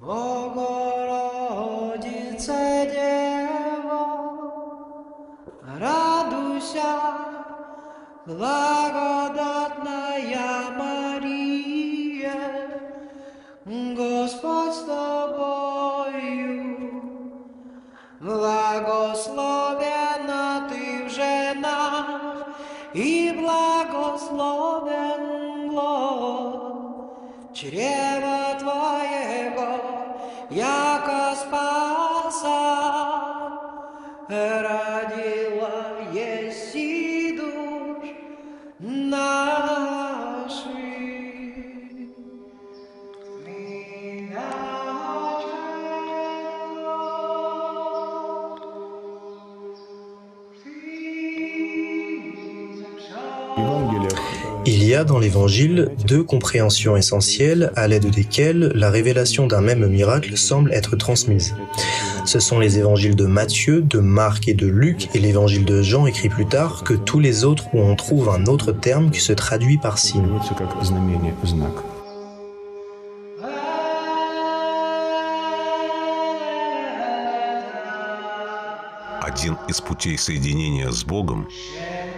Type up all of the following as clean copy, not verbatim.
Богородице Дева, радуйся, благодатная Мария, Господь с тобою, благословенна ты в женах, и благословен плод чрева твоего, яко спаса родила еси душ наших. Il y a dans l'Évangile deux compréhensions essentielles à l'aide desquelles la révélation d'un même miracle semble être transmise. Ce sont les évangiles de Matthieu, de Marc et de Luc et l'évangile de Jean écrit plus tard que tous les autres où on trouve un autre terme qui se traduit par signe. Один из путей соединения с Богом –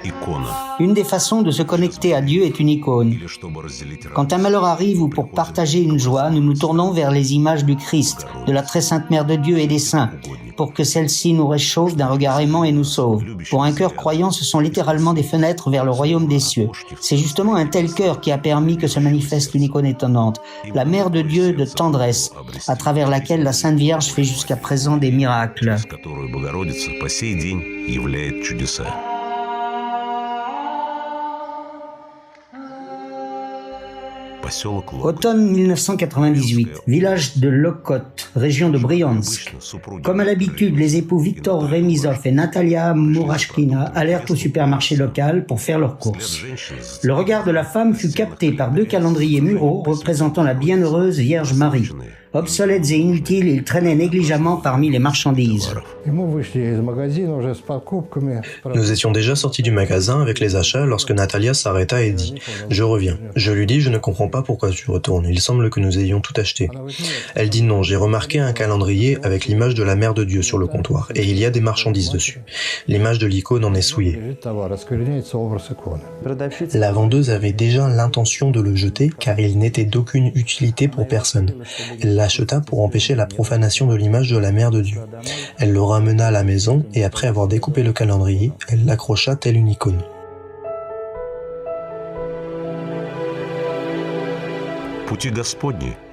икона. Une des façons de se connecter à Dieu est une icône. Quand un malheur arrive ou pour partager une joie, nous nous tournons vers les images du Christ, de la très sainte Mère de Dieu et des saints, pour que celle-ci nous réchauffe d'un regard aimant et nous sauve. Pour un cœur croyant, ce sont littéralement des fenêtres vers le royaume des cieux. C'est justement un tel cœur qui a permis que se manifeste une icône étonnante, la Mère de Dieu de tendresse, à travers laquelle la Sainte Vierge fait jusqu'à présent des miracles. Automne 1998, village de Lokot, région de Briansk. Comme à l'habitude, les époux Viktor Remizov et Natalia Murashkina allèrent au supermarché local pour faire leurs courses. Le regard de la femme fut capté par deux calendriers muraux représentant la bienheureuse Vierge Marie. Obsolètes et inutiles, ils traînaient négligemment parmi les marchandises. Nous étions déjà sortis du magasin avec les achats lorsque Natalia s'arrêta et dit « Je reviens ». Je lui dis « Je ne comprends pas pourquoi tu retournes, il semble que nous ayons tout acheté ». Elle dit « Non, j'ai remarqué un calendrier avec l'image de la Mère de Dieu sur le comptoir et il y a des marchandises dessus. L'image de l'icône en est souillée. » La vendeuse avait déjà l'intention de le jeter car il n'était d'aucune utilité pour personne. Elle l'acheta pour empêcher la profanation de l'image de la Mère de Dieu. Elle le ramena à la maison et après avoir découpé le calendrier, elle l'accrocha telle une icône.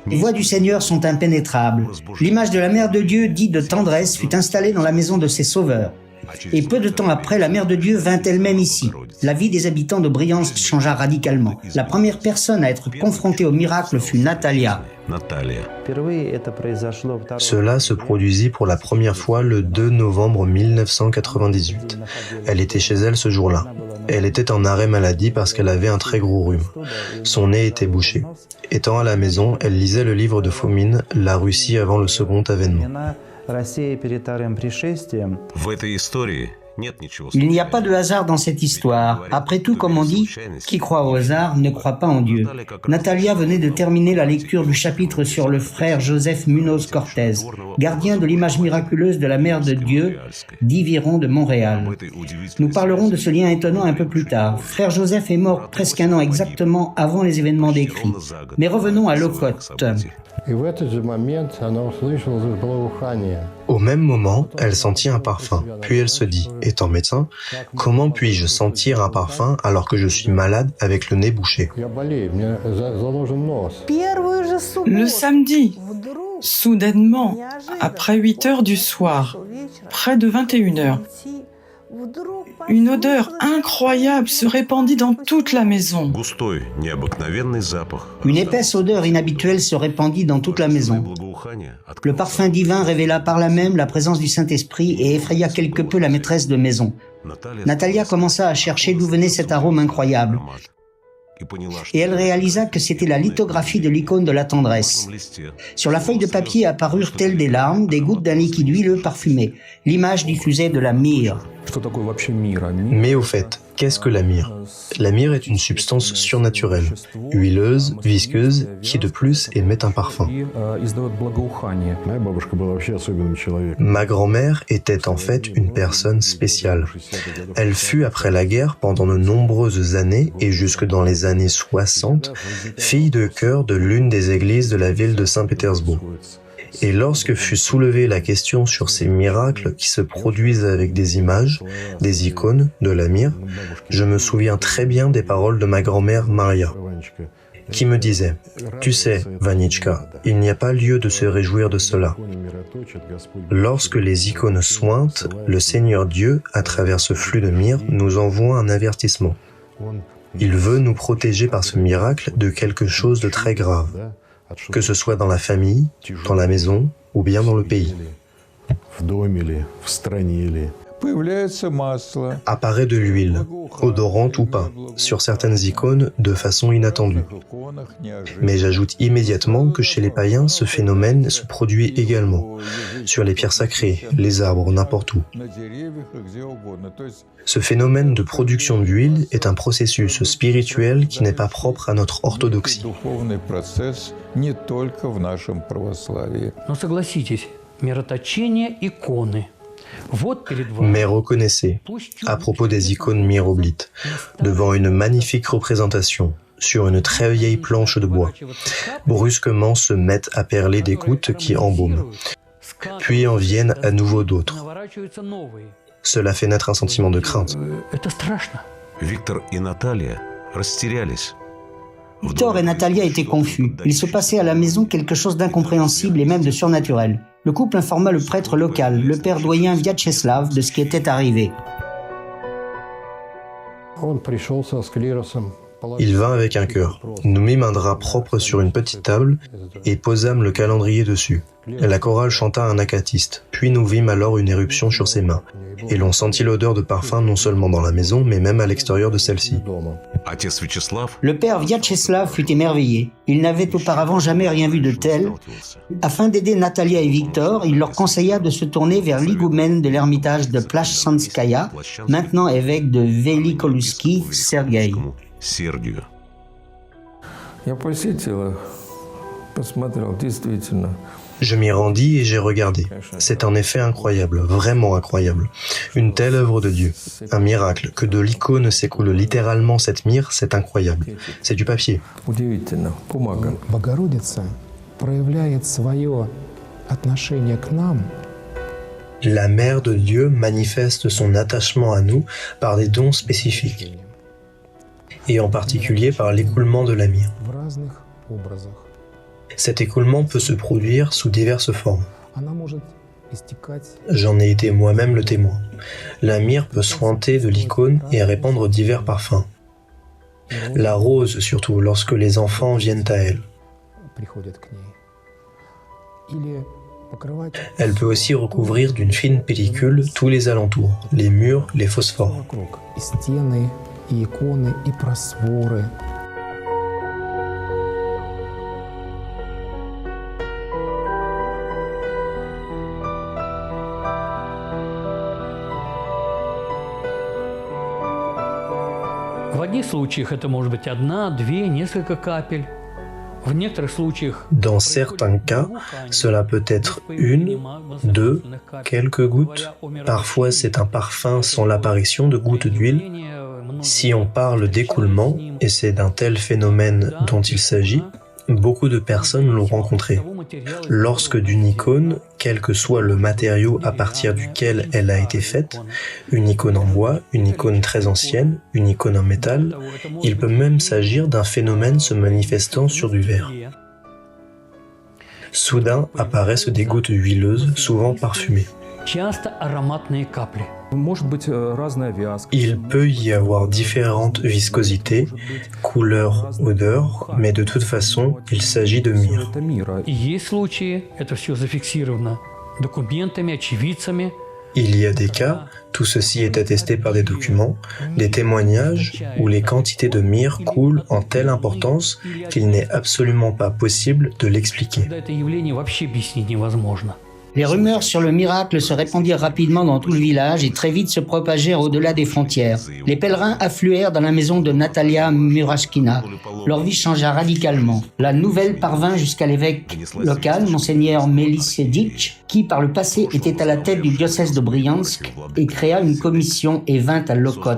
Les voies du Seigneur sont impénétrables. L'image de la Mère de Dieu, dite de tendresse, fut installée dans la maison de ses sauveurs. Et peu de temps après, la Mère de Dieu vint elle-même ici. La vie des habitants de Briansk changea radicalement. La première personne à être confrontée au miracle fut Natalia. Cela se produisit pour la première fois le 2 novembre 1998. Elle était chez elle ce jour-là. Elle était en arrêt maladie parce qu'elle avait un très gros rhume. Son nez était bouché. Étant à la maison, elle lisait le livre de Fomin, La Russie avant le second avènement. Il n'y a pas de hasard dans cette histoire. Après tout, comme on dit, qui croit au hasard ne croit pas en Dieu. Natalia venait de terminer la lecture du chapitre sur le frère Joseph Munoz Cortez, gardien de l'image miraculeuse de la Mère de Dieu d'Iviron de Montréal. Nous parlerons de ce lien étonnant un peu plus tard. Frère Joseph est mort presque un an exactement avant les événements décrits. Mais revenons à Lokot. Au même moment, elle sentit un parfum. Puis elle se dit, étant médecin, comment puis-je sentir un parfum alors que je suis malade avec le nez bouché ? Le samedi, soudainement, après 8 heures du soir, près de 21 heures, une odeur incroyable se répandit dans toute la maison. Une épaisse odeur inhabituelle se répandit dans toute la maison. Le parfum divin révéla par là même la présence du Saint-Esprit et effraya quelque peu la maîtresse de maison. Natalia commença à chercher d'où venait cet arôme incroyable. Et elle réalisa que c'était la lithographie de l'icône de la tendresse. Sur la feuille de papier apparurent telles des larmes, des gouttes d'un liquide huileux parfumé. L'image diffusait de la myrrhe. Mais au fait, Qu'est-ce que la myrrhe? La myrrhe est une substance surnaturelle, huileuse, visqueuse, qui de plus émet un parfum. Ma grand-mère était en fait une personne spéciale. Elle fut, après la guerre, pendant de nombreuses années, et jusque dans les années 60, fille de chœur de l'une des églises de la ville de Saint-Pétersbourg. Et lorsque fut soulevée la question sur ces miracles qui se produisent avec des images, des icônes, de la myrrhe, je me souviens très bien des paroles de ma grand-mère Maria, qui me disait « Tu sais, Vanichka, il n'y a pas lieu de se réjouir de cela. Lorsque les icônes sointent, le Seigneur Dieu, à travers ce flux de myrrhe, nous envoie un avertissement. Il veut nous protéger par ce miracle de quelque chose de très grave. Que ce soit dans la famille, dans la maison ou bien dans le pays. Apparaît de l'huile, odorante ou pas, sur certaines icônes de façon inattendue. Mais j'ajoute immédiatement que chez les païens, ce phénomène se produit également, sur les pierres sacrées, les arbres, n'importe où. Ce phénomène de production d'huile est un processus spirituel qui n'est pas propre à notre orthodoxie. Mais reconnaissez, à propos des icônes myroblites, devant une magnifique représentation, sur une très vieille planche de bois, brusquement se mettent à perler des gouttes qui embaument, puis en viennent à nouveau d'autres. Cela fait naître un sentiment de crainte. Виктор и Наталья растерялись. Victor et Natalia étaient confus. Il se passait à la maison quelque chose d'incompréhensible et même de surnaturel. Le couple informa le prêtre local, le père doyen Vyacheslav, de ce qui était arrivé. Il vint avec un cœur. Nous mîmes un drap propre sur une petite table et posâmes le calendrier dessus. La chorale chanta un acatiste, puis nous vîmes alors une éruption sur ses mains, et l'on sentit l'odeur de parfum non seulement dans la maison, mais même à l'extérieur de celle-ci. Отец Вячеслав Le père Vyacheslav fut émerveillé. Il n'avait auparavant jamais rien vu de tel. Afin d'aider Natalia et Victor, il leur conseilla de se tourner vers l'higoumène de l'ermitage de Plashchanskaya, maintenant évêque de Velikoluski, Sergueï. Сергию. Je m'y rendis et j'ai regardé. C'est en effet incroyable, vraiment incroyable. Une telle œuvre de Dieu, un miracle, que de l'icône s'écoule littéralement cette myrrhe, c'est incroyable. C'est du papier. Богородица проявляет свое отношение к нам La Mère de Dieu manifeste son attachement à nous par des dons spécifiques, et en particulier par l'écoulement de la myrrhe. в разных образах. Cet écoulement peut se produire sous diverses formes. Она может истекать J'en ai été moi-même le témoin. La myrrhe peut sointer de l'icône et répandre divers parfums. La rose surtout, lorsque les enfants viennent à elle. приходит к ней. Или покрывать Elle peut aussi recouvrir d'une fine pellicule tous les alentours, les murs, les phosphores. вокруг и стены, и иконы, и просворы. В одних случаях это может быть одна, две, несколько капель. В некоторых случаях Dans certains cas, cela peut être une, deux, quelques gouttes. Parfois, c'est un parfum sans l'apparition de gouttes d'huile. Si on parle d'écoulement, et c'est d'un tel phénomène dont il s'agit, beaucoup de personnes l'ont rencontré. Lorsque d'une icône, quel que soit le matériau à partir duquel elle a été faite, une icône en bois, une icône très ancienne, une icône en métal, il peut même s'agir d'un phénomène se manifestant sur du verre. Soudain apparaissent des gouttes huileuses, souvent parfumées. часто ароматные капли. Может быть разная вязка. Il peut y avoir différentes viscosités, couleurs, odeurs, mais de toute façon, il s'agit de myrrhe. Это мира. И есть случаи, это все зафиксировано документами, очевидцами. Il y a des cas, tout ceci est attesté par des documents, des témoignages où les quantités de myrrhe coulent en telle importance qu'il n'est absolument pas possible de l'expliquer. Когда это явление вообще объяснить невозможно. Les rumeurs sur le miracle se répandirent rapidement dans tout le village et très vite se propagèrent au-delà des frontières. Les pèlerins affluèrent dans la maison de Natalia Murashkina. Leur vie changea radicalement. La nouvelle parvint jusqu'à l'évêque local, Monseigneur Melissedic, qui par le passé était à la tête du diocèse de Briansk et créa une commission et vint à Lokot.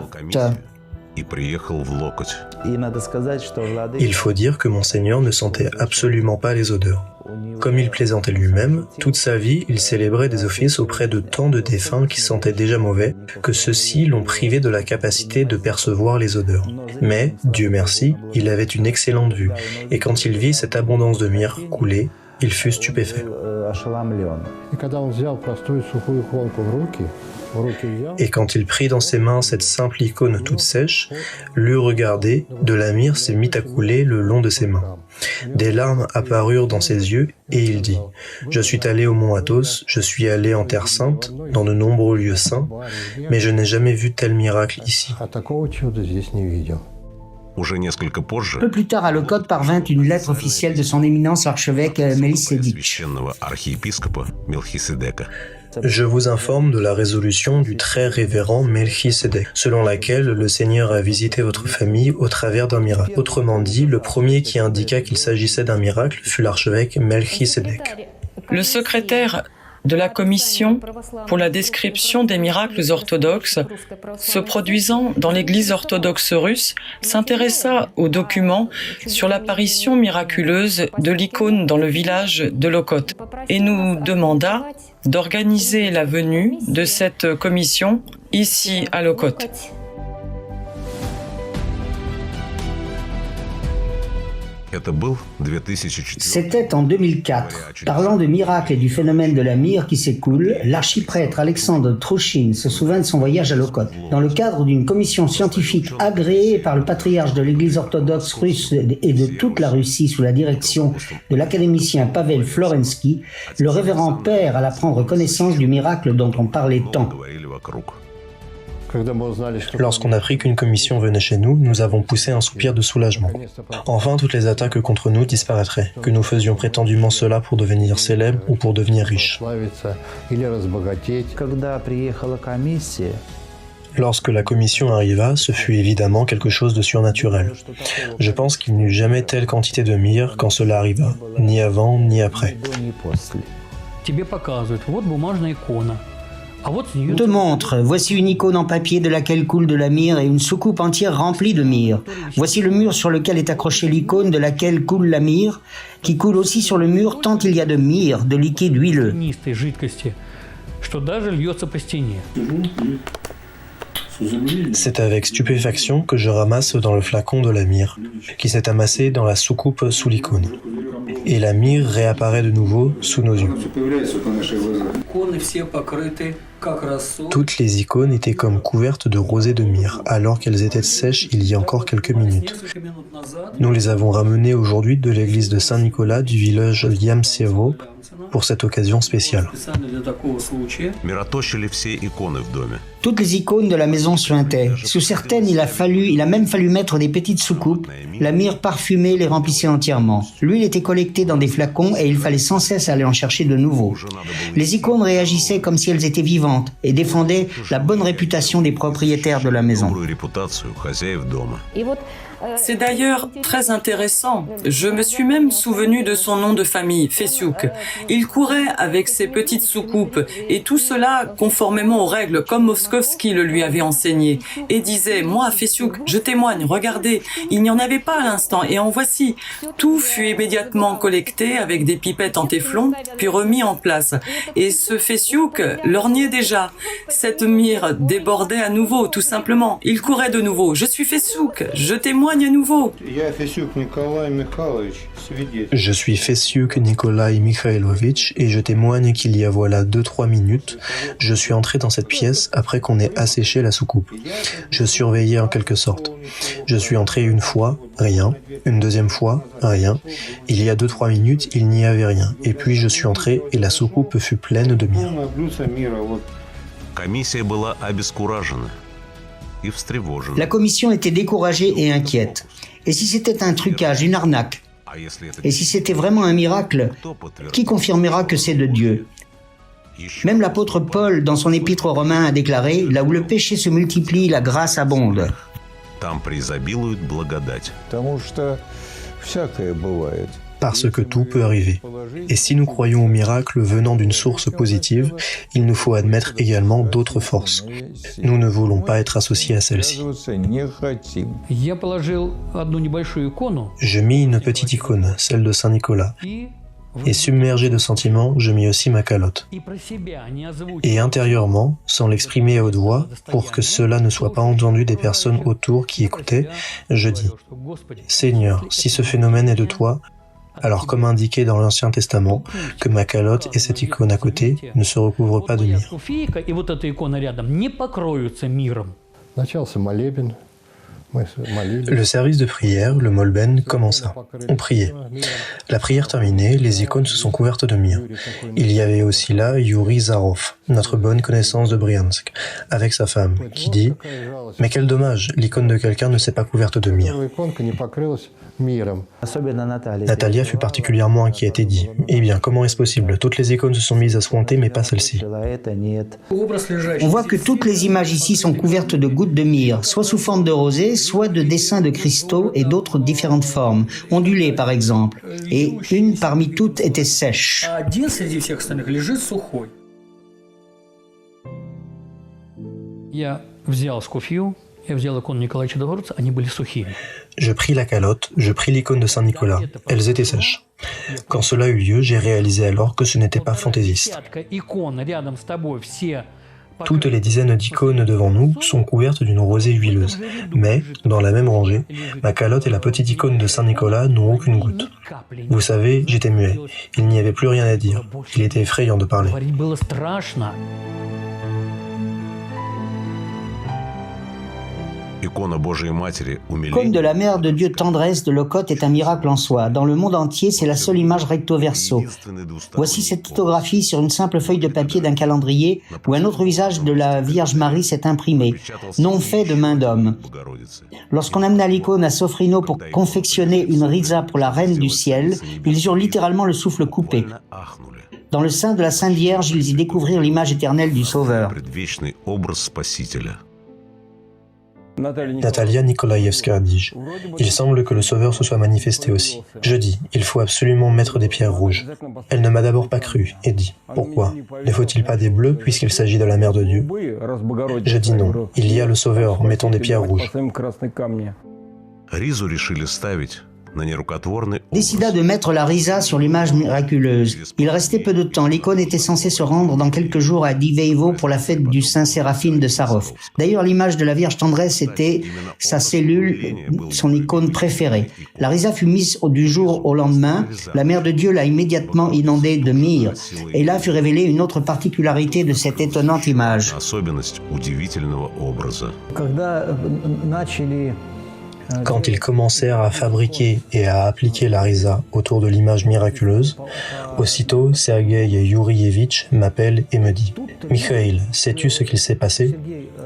Il faut dire que Monseigneur ne sentait absolument pas les odeurs. Comme il plaisantait lui-même, toute sa vie, il célébrait des offices auprès de tant de défunts qui sentaient déjà mauvais, que ceux-ci l'ont privé de la capacité de percevoir les odeurs. Mais, Dieu merci, il avait une excellente vue, et quand il vit cette abondance de myrrhe couler, il fut stupéfait. Et quand il prit dans ses mains cette simple icône toute sèche, l'eut regardée, de la myrrhe s'est mise à couler le long de ses mains. Des larmes apparurent dans ses yeux, et il dit « Je suis allé au mont Athos, je suis allé en Terre Sainte, dans de nombreux lieux saints, mais je n'ai jamais vu tel miracle ici. » Peu plus tard, à Lokot parvint une lettre officielle de son éminence l'archevêque Melissedic. Je vous informe de la résolution du très révérend Melchisedec, selon laquelle le Seigneur a visité votre famille au travers d'un miracle. Autrement dit, le premier qui indiqua qu'il s'agissait d'un miracle fut l'archevêque Melchisedec. Le secrétaire de la commission pour la description des miracles orthodoxes se produisant dans l'Église orthodoxe russe s'intéressa aux documents sur l'apparition miraculeuse de l'icône dans le village de Lokot et nous demanda d'organiser la venue de cette commission ici à Lokot. C'était en 2004. Parlant de miracles et du phénomène de la myrrhe qui s'écoule, l'archiprêtre Alexandre Trochine se souvint de son voyage à Lokot. Dans le cadre d'une commission scientifique agréée par le patriarche de l'Église orthodoxe russe et de toute la Russie sous la direction de l'académicien Pavel Florensky, le révérend père alla prendre connaissance du miracle dont on parlait tant. Lorsqu'on apprit qu'une commission venait chez nous, nous avons poussé un soupir de soulagement. Enfin, toutes les attaques contre nous disparaîtraient, que nous faisions prétendument cela pour devenir célèbres ou pour devenir riches. Lorsque la commission arriva, ce fut évidemment quelque chose de surnaturel. Je pense qu'il n'y eut jamais telle quantité de myrrhe quand cela arriva, ni avant ni après. On te montre, voici une icône en papier de laquelle coule de la myrrhe et une soucoupe entière remplie de myrrhe. Voici le mur sur lequel est accrochée l'icône de laquelle coule la myrrhe, qui coule aussi sur le mur tant il y a de myrrhe, de liquide huileux. C'est avec stupéfaction que je ramasse dans le flacon de la myrrhe, qui s'est amassée dans la soucoupe sous l'icône. Et la myrrhe réapparaît de nouveau sous nos yeux. Toutes les icônes étaient comme couvertes de rosée de myrrhe, alors qu'elles étaient sèches il y a encore quelques minutes. Nous les avons ramenées aujourd'hui de l'église de Saint-Nicolas du village Yamsevo pour cette occasion spéciale. Toutes les icônes de la maison suintaient. Sous certaines, il a même fallu mettre des petites soucoupes. La myrrhe parfumée les remplissait entièrement. L'huile était collectée dans des flacons et il fallait sans cesse aller en chercher de nouveaux. Les icônes réagissaient comme si elles étaient vivantes et défendaient la bonne réputation des propriétaires de la maison. C'est d'ailleurs très intéressant. Je me suis même souvenu de son nom de famille, Fessiuk. Il courait avec ses petites soucoupes et tout cela conformément aux règles comme Moskovski le lui avait enseigné et disait « Moi, Fessiuk, je témoigne, regardez, il n'y en avait pas à l'instant et en voici. » Tout fut immédiatement collecté avec des pipettes en téflon puis remis en place. Et ce Fessiuk lorgnait déjà. Cette myrrhe débordait à nouveau, tout simplement. Il courait de nouveau. « Je suis Fessiuk, je témoigne à nouveau. » Je suis Fessiuk Nikolai Mikhailovitch et je témoigne qu'il y a voilà 2-3 minutes, je suis entré dans cette pièce après qu'on ait asséché la soucoupe. Je surveillais en quelque sorte. Je suis entré une fois, rien. Une deuxième fois, rien. Il y a 2-3 minutes, il n'y avait rien. Et puis je suis entré et la soucoupe fut pleine de myrrhe. La commission était découragée et inquiète. Et si c'était un trucage, une arnaque? Et si c'était vraiment un miracle, qui confirmera que c'est de Dieu? Même l'apôtre Paul, dans son épître aux Romains, a déclaré « Là où le péché se multiplie, la grâce abonde ». Там преизобилует благодать. Потому что всякое бывает. Parce que tout peut arriver. Et si nous croyons aux miracles venant d'une source positive, il nous faut admettre également d'autres forces. Nous ne voulons pas être associés à celles-ci. Не хотим. Я положил одну небольшую икону Je mis une petite icône, celle de Saint Nicolas, и et submergé de sentiments, je mis aussi ma calotte. и про себя не озвучил. Et intérieurement, sans l'exprimer à haute voix, pour que cela ne soit pas entendu des personnes autour qui écoutaient, je dis « Seigneur, si ce phénomène est de toi, alors comme indiqué dans l'Ancien Testament, que ma calotte et cette icône à côté ne se recouvrent pas de Моя myrrhe. скуфейка и вот эта икона рядом не покроются миром. Начался молебен. Мы молились. Le service de prière, le molben, commença. On priait. La prière terminée, les icônes se sont couvertes de myrrhe. Il y avait aussi là Yuri Zarov, notre bonne connaissance de Briansk, avec sa femme, qui dit « Mais quel dommage, l'icône de quelqu'un ne s'est pas couverte de myrrhe. Первая иконка не покрылась миром. » Natalia fut particulièrement inquiète et dit « Eh bien, comment est-ce possible? Toutes les icônes se sont mises à se pointer, mais pas celle-ci. » On voit que toutes les images ici sont couvertes de gouttes de myrrhe, soit sous forme de rosée, soit de dessins de cristaux et d'autres différentes formes, ondulées par exemple, et une parmi toutes était sèche. Один среди всех остальных лежит сухой. Я взял скуфью, я взял икону Николая Чудотворца, они были сухими. Je pris la calotte, je pris l'icône de Saint-Nicolas. Elles étaient sèches. Quand cela eut lieu, j'ai réalisé alors que ce n'était pas fantaisiste. Десятка икон рядом с тобой, все Toutes les dizaines d'icônes devant nous sont couvertes d'une rosée huileuse. Mais, dans la même rangée, ma calotte et la petite icône de Saint-Nicolas n'ont aucune goutte. Vous savez, j'étais muet. Il n'y avait plus rien à dire. Il était effrayant de parler. Говорить было страшно. Икона Божией Матери L'icône de la Mère de Dieu tendresse de Locotte est un miracle en soi. Dans le monde entier, c'est la seule image recto verso. Voici cette photographie sur une simple feuille de papier d'un calendrier où un autre visage de la Vierge Marie s'est imprimé, non fait de main d'homme. Lorsqu'on amena l'icône à Sofrino pour confectionner une risa pour la Reine du Ciel, ils eurent littéralement le souffle coupé. Dans le sein de la Sainte Vierge, ils y découvrirent l'image éternelle du Sauveur. предвечный образ Спасителя. Natalia Nikolaïevska, dis-je. Il semble que le Sauveur se soit manifesté aussi. Je dis, il faut absolument mettre des pierres rouges. Elle ne m'a d'abord pas cru et dit, pourquoi? Ne faut-il pas des bleus puisqu'il s'agit de la Mère de Dieu? Je dis non, il y a le Sauveur, mettons des pierres rouges. Ризу решили ставить на нерукотворный Décida de mettre la risa sur l'image miraculeuse. Il restait peu de temps. L'icône était censée se rendre dans quelques jours à Diveevo pour la fête du Saint Séraphine de Sarov. D'ailleurs, l'image de la Vierge tendresse était sa cellule, son icône préférée. La risa fut mise du jour au lendemain. La Mère de Dieu l'a immédiatement inondée de myrrhe. Et là fut révélée une autre particularité de cette étonnante image. особенность удивительного образа. Quand ils commencèrent à fabriquer et à appliquer la risa autour de l'image miraculeuse, aussitôt Sergueï Yurievitch m'appelle et me dit « Mikhail, sais-tu ce qu'il s'est passé ?»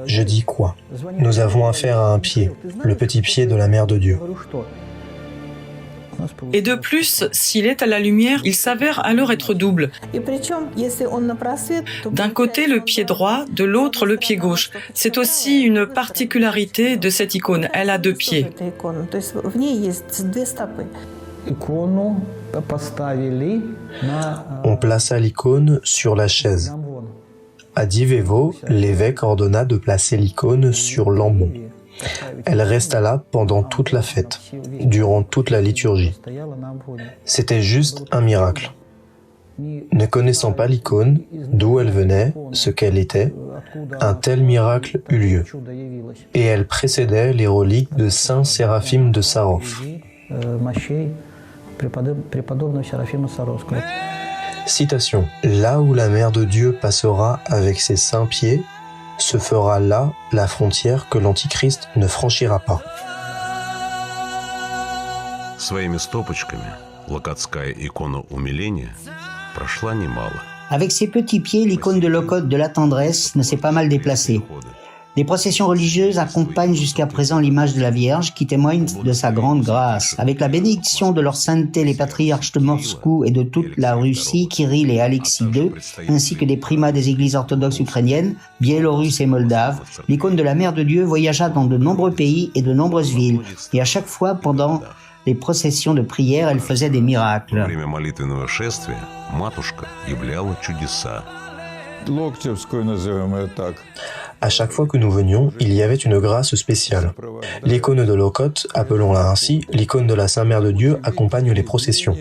Je dis « Quoi ?» « Nous avons affaire à un pied, le petit pied de la Mère de Dieu. » Et de plus, s'il est à la lumière, il s'avère alors être double. D'un côté le pied droit, de l'autre le pied gauche. C'est aussi une particularité de cette icône. Elle a deux pieds. On plaça l'icône sur la chaise. À Diveevo, l'évêque ordonna de placer l'icône sur l'ambon. Elle resta là pendant toute la fête, durant toute la liturgie. C'était juste un miracle. Ne connaissant pas l'icône, d'où elle venait, ce qu'elle était, un tel miracle eut lieu. Et elle précédait les reliques de Saint Séraphime de Sarov. Citation. Là où la Mère de Dieu passera avec ses saints pieds, se fera là la frontière que l'Antichrist ne franchira pas. Своими стопочками локотская икона умиления прошла немало. Avec ses petits pieds, l'icône de Locotte de la tendresse ne s'est pas mal déplacée. Les processions religieuses accompagnent jusqu'à présent l'image de la Vierge qui témoigne de sa grande grâce. Avec la bénédiction de leur sainteté, les patriarches de Moscou et de toute la Russie, Kirill et Alexis II, ainsi que des primats des églises orthodoxes ukrainiennes, biélorusses et moldaves, l'icône de la Mère de Dieu voyagea dans de nombreux pays et de nombreuses villes. Et à chaque fois, pendant les processions de prière, elle faisait des miracles. Во время молитвенного шествия матушка являла чудеса. Локтевскую назовем ее так. À chaque fois que nous venions, il y avait une grâce spéciale. L'icône de Lokot, appelons-la ainsi, l'icône de la Sainte Mère de Dieu, accompagne les processions.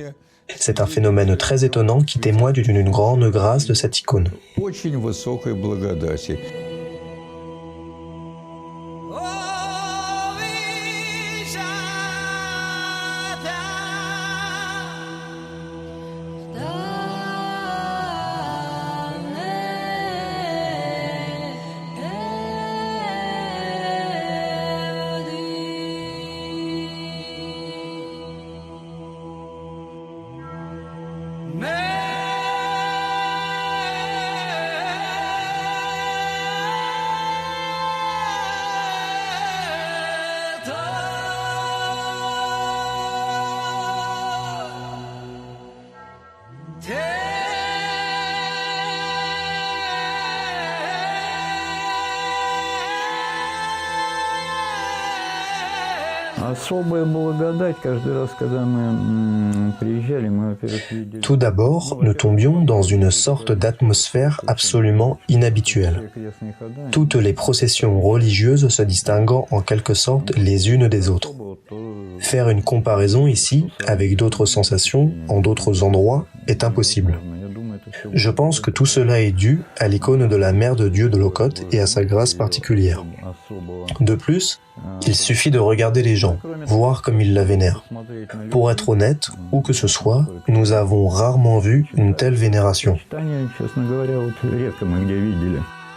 C'est un phénomène très étonnant qui témoigne d'une grande grâce de cette icône. Очень высокой благодати. Особая благодать каждый раз, когда мы приезжали, мы, во-первых, видели... Tout d'abord, nous tombions dans une sorte d'atmosphère absolument inhabituelle. Toutes les processions religieuses se distinguant en quelque sorte les unes des autres. Faire une comparaison ici avec d'autres sensations en d'autres endroits est impossible. Je pense que tout cela est dû à l'icône de la Mère de Dieu de Lokot et à sa grâce particulière. De plus, il suffit de regarder les gens, voir comme ils la vénèrent. Pour être honnête, où que ce soit, nous avons rarement vu une telle vénération.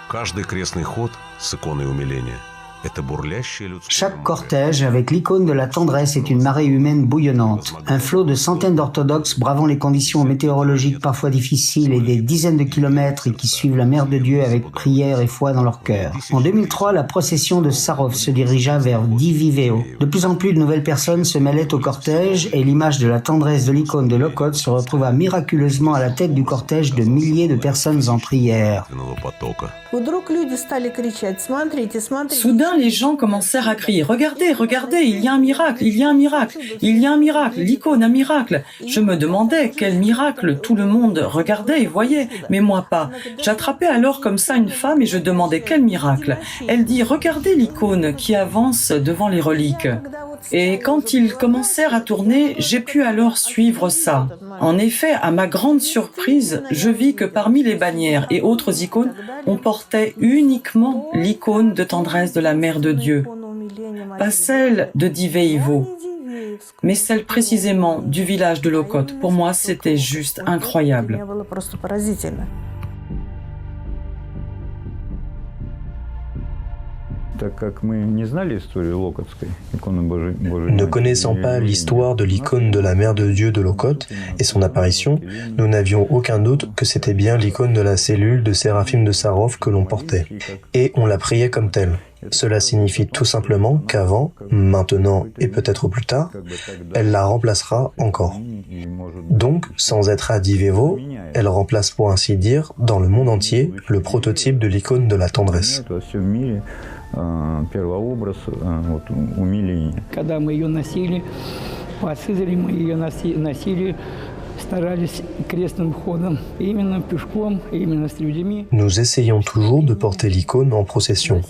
Каждый крестный ход с иконой умиления – это бурлящая людская... Chaque cortège avec l'icône de la tendresse est une marée humaine bouillonnante. Un flot de centaines d'orthodoxes bravant les conditions météorologiques parfois difficiles et des dizaines de kilomètres et qui suivent la Mère de Dieu avec prière et foi dans leur cœur. En 2003, la procession de Sarov se dirigea vers Diviveo. De plus en plus de nouvelles personnes se mêlaient au cortège et l'image de la tendresse de l'icône de Lokot se retrouva miraculeusement à la tête du cortège de milliers de personnes en prière. Soudain, les gens commencèrent à crier « Regardez, regardez, il y a un miracle, il y a un miracle, il y a un miracle, l'icône, un miracle !» Je me demandais quel miracle, tout le monde regardait et voyait, mais moi pas. J'attrapais alors comme ça une femme et je demandais quel miracle. Elle dit « Regardez l'icône qui avance devant les reliques !» Et quand ils commencèrent à tourner, j'ai pu alors suivre ça. En effet, à ma grande surprise, je vis que parmi les bannières et autres icônes, on portait uniquement l'icône de tendresse de la Mère de Dieu. Pas celle de Diveivo, mais celle précisément du village de Lokot. Pour moi, c'était juste incroyable. Ne connaissant pas l'histoire de l'icône de la Mère de Dieu de Lokot et son apparition, nous n'avions aucun doute que c'était bien l'icône de la cellule de Séraphim de Sarov que l'on portait. Et on la priait comme telle. Cela signifie tout simplement qu'avant, maintenant et peut-être plus tard, elle la remplacera encore. Donc, sans être à Divevo, elle remplace pour ainsi dire, dans le monde entier, le prototype de l'icône de la tendresse. Когда мы ее носили, по Сызрани мы ее носили, старались крестным ходом, именно пешком, именно с людьми. Nous essayons toujours de porter l'icône en procession.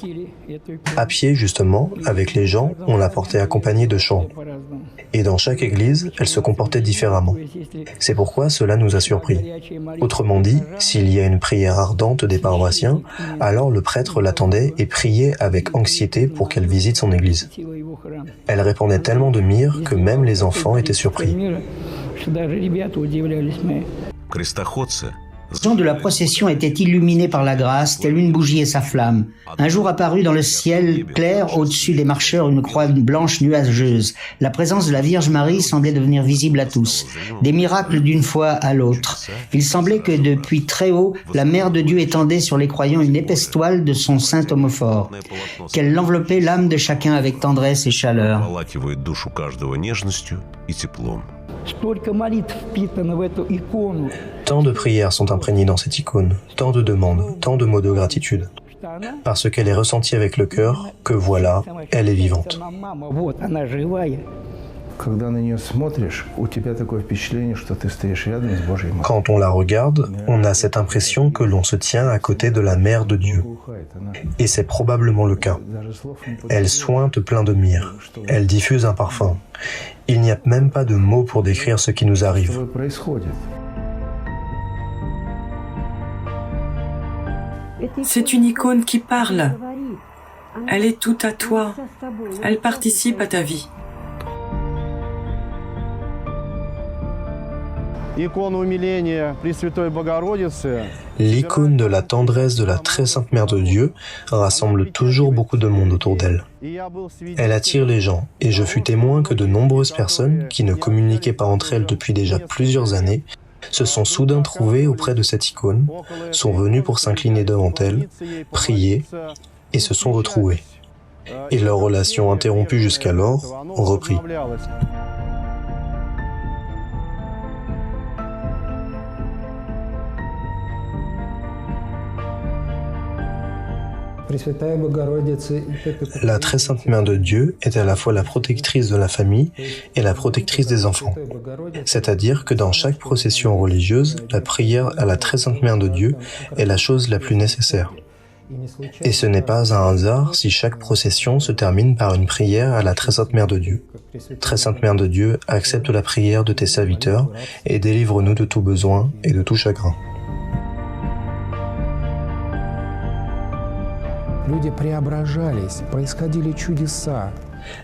À pied, justement, avec les gens, on la portait accompagnée de chants. Et dans chaque église, elle se comportait différemment. C'est pourquoi cela nous a surpris. Autrement dit, s'il y a une prière ardente des paroissiens, alors le prêtre l'attendait et priait avec anxiété pour qu'elle visite son église. Elle répandait tellement de myrrhe que même les enfants étaient surpris. Крестоходцы Les gens de la procession étaient illuminés par la grâce, telle une bougie et sa flamme. Un jour apparut dans le ciel clair au-dessus des marcheurs une croix blanche nuageuse. La présence de la Vierge Marie semblait devenir visible à tous. Des miracles d'une fois à l'autre. Il semblait que depuis très haut, la Mère de Dieu étendait sur les croyants une épaisse toile de son saint homophore, qu'elle enveloppait l'âme de chacun avec tendresse et chaleur. Обволакивает душу каждого нежностью и теплом. Столько молитв впитано в эту икону. Tant de prières sont imprégnées dans cette icône, tant de demandes, tant de mots de gratitude. Parce qu'elle est ressentie avec le cœur, que voilà, elle est vivante. Вот она живая. Когда на нее смотришь, у тебя такое впечатление, что ты стоишь рядом с Божьей Матерью. Quand on la regarde, on a cette impression que l'on se tient à côté de la Mère de Dieu. Et c'est probablement le cas. Elle sointe plein de myrrhe. Elle diffuse un parfum. Il n'y a même pas de mots pour décrire ce qui nous arrive. Что происходит? C'est une icône qui parle. Elle est tout à toi. Elle participe à ta vie. L'icône de la tendresse de la très sainte Mère de Dieu rassemble toujours beaucoup de monde autour d'elle. Elle attire les gens, et je fus témoin que de nombreuses personnes, qui ne communiquaient pas entre elles depuis déjà plusieurs années, se sont soudain trouvées auprès de cette icône, sont venues pour s'incliner devant elle, prier, et se sont retrouvées. Et leur relation interrompue jusqu'alors reprit. La très sainte Mère de Dieu est à la fois la protectrice de la famille et la protectrice des enfants. C'est-à-dire que dans chaque procession religieuse, la prière à la très sainte Mère de Dieu est la chose la plus nécessaire. Et ce n'est pas un hasard si chaque procession se termine par une prière à la très sainte Mère de Dieu. Très sainte Mère de Dieu, accepte la prière de tes serviteurs et délivre-nous de tout besoin et de tout chagrin. Люди преображались, происходили чудеса.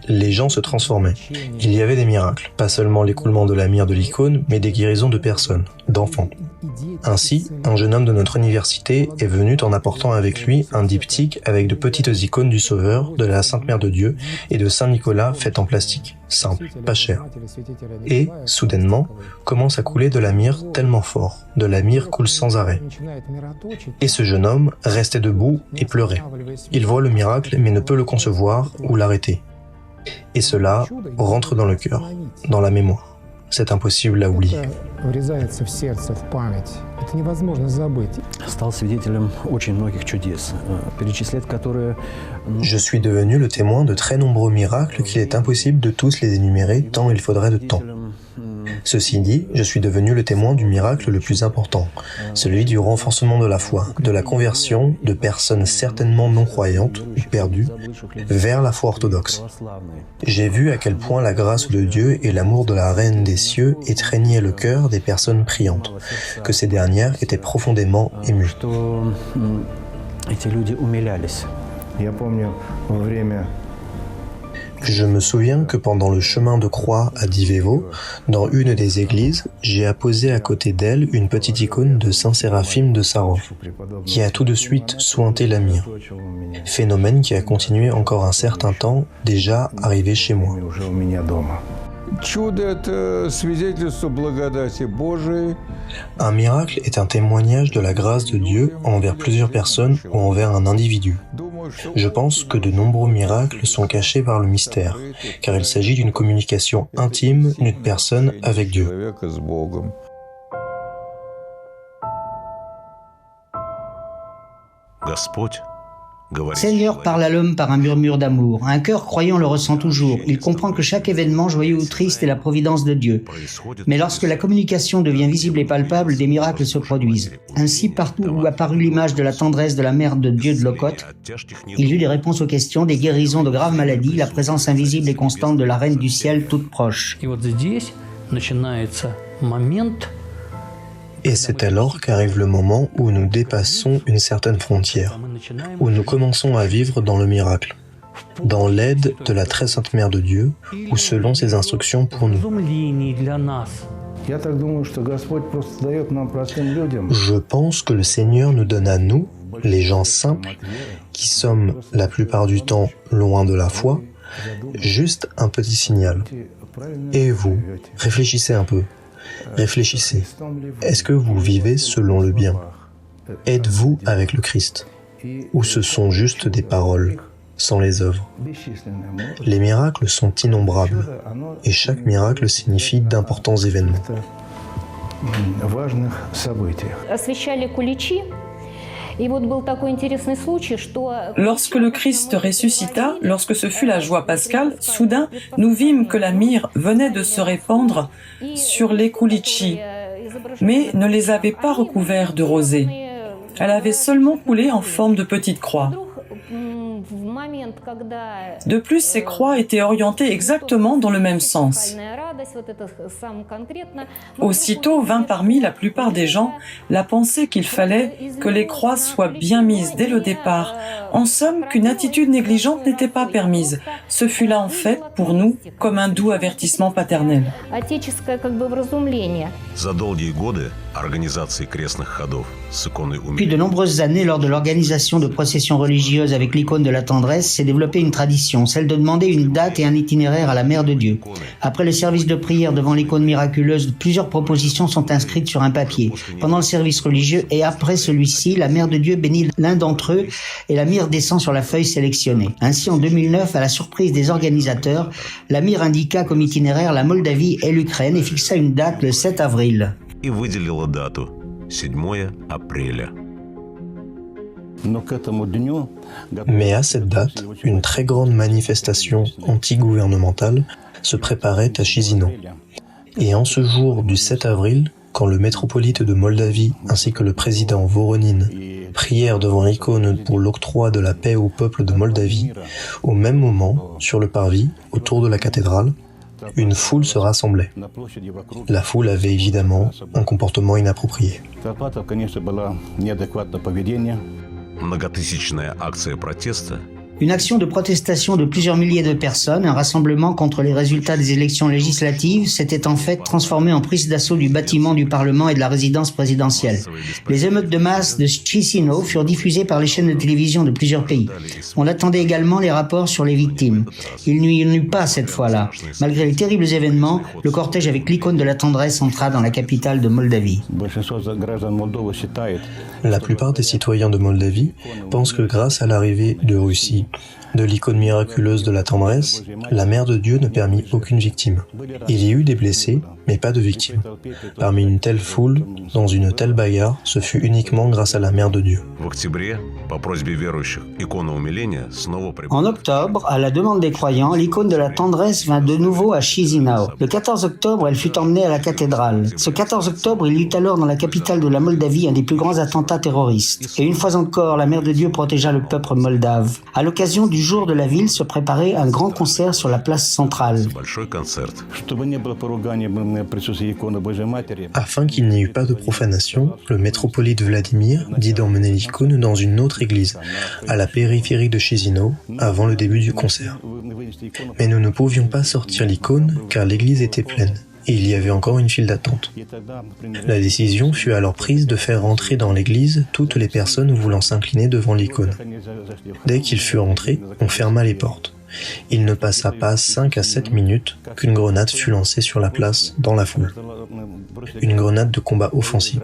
Les gens se transformaient. Il y avait des miracles, pas seulement l'écoulement de la myrrhe de l'icône, mais des guérisons de personnes, d'enfants. Ainsi, un jeune homme de notre université est venu en apportant avec lui un diptyque avec de petites icônes du Sauveur, de la Sainte Mère de Dieu et de Saint Nicolas faites en plastique, simple, pas cher. Et, soudainement, commence à couler de la myrrhe tellement fort. De la myrrhe coule sans arrêt. Et ce jeune homme restait debout et pleurait. Il voit le miracle mais ne peut le concevoir ou l'arrêter. Et cela rentre dans le cœur, dans la mémoire. C'est impossible à oublier. Врезается в сердце, в память. Это невозможно забыть. Стал свидетелем очень многих чудес, перечислять которые... Je suis devenu le témoin de très nombreux miracles qu'il est impossible de tous les énumérer tant il faudrait de temps. Ceci dit, je suis devenu le témoin du miracle le plus important, celui du renforcement de la foi, de la conversion de personnes certainement non croyantes ou perdues vers la foi orthodoxe. J'ai vu à quel point la grâce de Dieu et l'amour de la Reine des cieux étreignaient le cœur des personnes priantes, que ces dernières étaient profondément émues. Я помню, во время Je me souviens que pendant le chemin de croix à Divevo, dans une des églises, j'ai apposé à côté d'elle une petite icône de Saint Séraphime de Sarov, qui a tout de suite sointé la myrrhe. Phénomène qui a continué encore un certain temps, déjà arrivé chez moi. Чудо – это свидетельство благодати Божией. Un miracle est un témoignage de la grâce de Dieu envers plusieurs personnes ou envers un individu. Je pense que de nombreux miracles sont cachés par le mystère, car il s'agit d'une communication intime d'une personne avec Dieu. Человека с Богом. Господь говорит Seigneur человеку. parle à l'homme par un murmure d'amour. Un cœur croyant le ressent toujours. Il comprend que chaque événement, joyeux ou triste, est la providence de Dieu. Mais lorsque la communication devient visible et palpable, des miracles se produisent. Ainsi, partout où apparut l'image de la tendresse de la Mère de Dieu de Lokot, il eut des réponses aux questions, des guérisons de graves maladies, la présence invisible et constante de la Reine du Ciel toute proche. И вот здесь начинается момент, Et c'est alors qu'arrive le moment où nous dépassons une certaine frontière, où nous commençons à vivre dans le miracle, dans l'aide de la très sainte Mère de Dieu, ou selon ses instructions pour nous. изумлений для нас. Я так думаю, что Господь просто дает нам, простым людям, Je pense que le Seigneur nous donne à nous, les gens simples, qui sommes la plupart du temps loin de la foi, juste un petit signal. Et vous, réfléchissez un peu. Réfléchissez. Est-ce que vous vivez selon le bien? Êtes-vous avec le Christ? Ou ce sont juste des paroles, sans les œuvres? Les miracles sont innombrables, et chaque miracle signifie d'importants événements. важных событиях. Освящали куличи. И вот был такой интересный случай, что... Lorsque le Christ ressuscita, lorsque ce fut la joie pascale, soudain, nous vîmes que la myrrhe venait de se répandre sur les koulichis, mais ne les avait pas recouverts de rosée. Elle avait seulement coulé en forme de petite croix. De plus, ces croix étaient orientées exactement dans le même sens. Aussitôt vint parmi la plupart des gens la pensée qu'il fallait que les croix soient bien mises dès le départ. En somme, qu'une attitude négligente n'était pas permise. Ce fut là en fait, pour nous, comme un doux avertissement paternel. Depuis de nombreuses années, lors de l'organisation de processions religieuses avec l'icône de la tendresse, s'est développée une tradition, celle de demander une date et un itinéraire à la Mère de Dieu. Après le service de prière devant l'icône miraculeuse, plusieurs propositions sont inscrites sur un papier. Pendant le service religieux et après celui-ci, la Mère de Dieu bénit l'un d'entre eux et la myrrhe descend sur la feuille sélectionnée. Ainsi, en 2009, à la surprise des organisateurs, la myrrhe indiqua comme itinéraire la Moldavie et l'Ukraine et fixa une date le 7 avril. И выделила дату 7 апреля. Mais à cette date, une très grande manifestation anti-gouvernementale se préparait à Chisinau. Et en ce jour du 7 avril, quand le métropolite de Moldavie ainsi que le président Voronin prièrent devant l'icône pour l'octroi de la paix au peuple de Moldavie, au même moment, sur le parvis, autour de la cathédrale, une foule se rassemblait. La foule avait évidemment un comportement inapproprié. Многотысячная акция протеста. Une action de protestation de plusieurs milliers de personnes, un rassemblement contre les résultats des élections législatives, s'était en fait transformé en prise d'assaut du bâtiment du Parlement et de la résidence présidentielle. Les émeutes de masse de Chisinau furent diffusées par les chaînes de télévision de plusieurs pays. On attendait également les rapports sur les victimes. Il n'y en eut pas cette fois-là. Malgré les terribles événements, le cortège avec l'icône de la tendresse entra dans la capitale de Moldavie. La plupart des citoyens de Moldavie pensent que grâce à l'arrivée de Russie, de l'icône miraculeuse de la tendresse, la Mère de Dieu ne permit aucune victime. Il y eut des blessés, mais pas de victimes. Parmi une telle foule, dans une telle bagarre, ce fut uniquement grâce à la Mère de Dieu. En octobre, à la demande des croyants, l'icône de la tendresse vint de nouveau à Chisinau. Le 14 octobre, elle fut emmenée à la cathédrale. Ce 14 octobre, il y eut alors dans la capitale de la Moldavie un des plus grands attentats terroristes. Et une fois encore, la Mère de Dieu protégea le peuple moldave. À l'occasion du jour de la ville se préparait un grand concert sur la place centrale. Afin qu'il n'y eût pas de profanation, le métropolite Vladimir dit d'emmener l'icône dans une autre église, à la périphérie de Chisinau, avant le début du concert. Mais nous ne pouvions pas sortir l'icône car l'église était pleine. Et il y avait encore une file d'attente. La décision fut alors prise de faire rentrer dans l'église toutes les personnes voulant s'incliner devant l'icône. Dès qu'ils furent entrés, on ferma les portes. Il ne passa pas 5 à 7 minutes qu'une grenade fut lancée sur la place, dans la foule. Une grenade de combat offensive.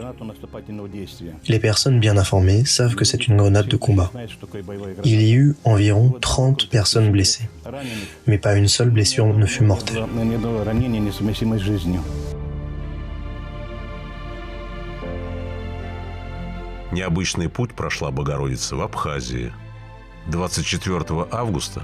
Les personnes bien informées savent que c'est une grenade de combat. Il y eut environ 30 personnes blessées, mais pas une seule blessure ne fut mortelle. Необычный путь прошла Богородица в Абхазии. 24 августа.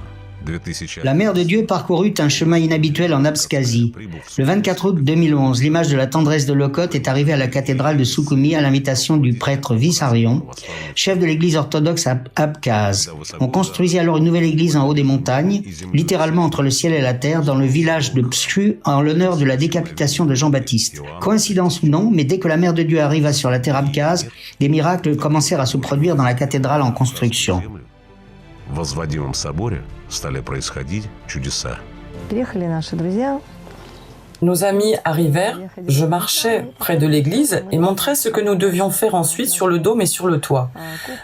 La Mère de Dieu parcourut un chemin inhabituel en Abkhazie. Le 24 août 2011, l'image de la tendresse de Lokot est arrivée à la cathédrale de Soukoumi à l'invitation du prêtre Vissarion, chef de l'église orthodoxe abkhaze. On construisit alors une nouvelle église en haut des montagnes, littéralement entre le ciel et la terre, dans le village de Pshu, en l'honneur de la décapitation de Jean-Baptiste. Coïncidence ou non, mais dès que la Mère de Dieu arriva sur la terre abkhaze, des miracles commencèrent à se produire dans la cathédrale en construction. В возводимом соборе стали происходить чудеса. Приехали наши друзья Nos amis arrivèrent, je marchais près de l'église et montrais ce que nous devions faire ensuite sur le dôme et sur le toit.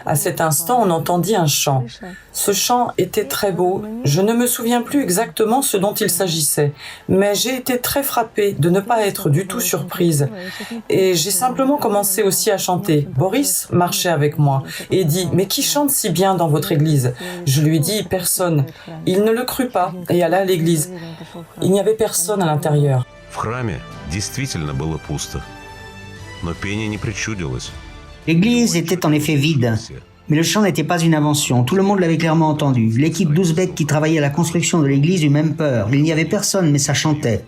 À cet instant, on entendit un chant. Ce chant était très beau. Je ne me souviens plus exactement ce dont il s'agissait, mais j'ai été très frappée de ne pas être du tout surprise. Et j'ai simplement commencé aussi à chanter. Boris marchait avec moi et dit « Mais qui chante si bien dans votre église ?» Je lui dis « Personne ». Il ne le crut pas et alla à l'église. Il n'y avait personne à l'intérieur. В храме действительно было пусто, но пение не причудилось. L'église était en effet vide. Mais le chant n'était pas une invention, tout le monde l'avait clairement entendu. L'équipe d'Ouzbeks qui travaillait à la construction de l'église eut même peur. Il n'y avait personne, mais ça chantait.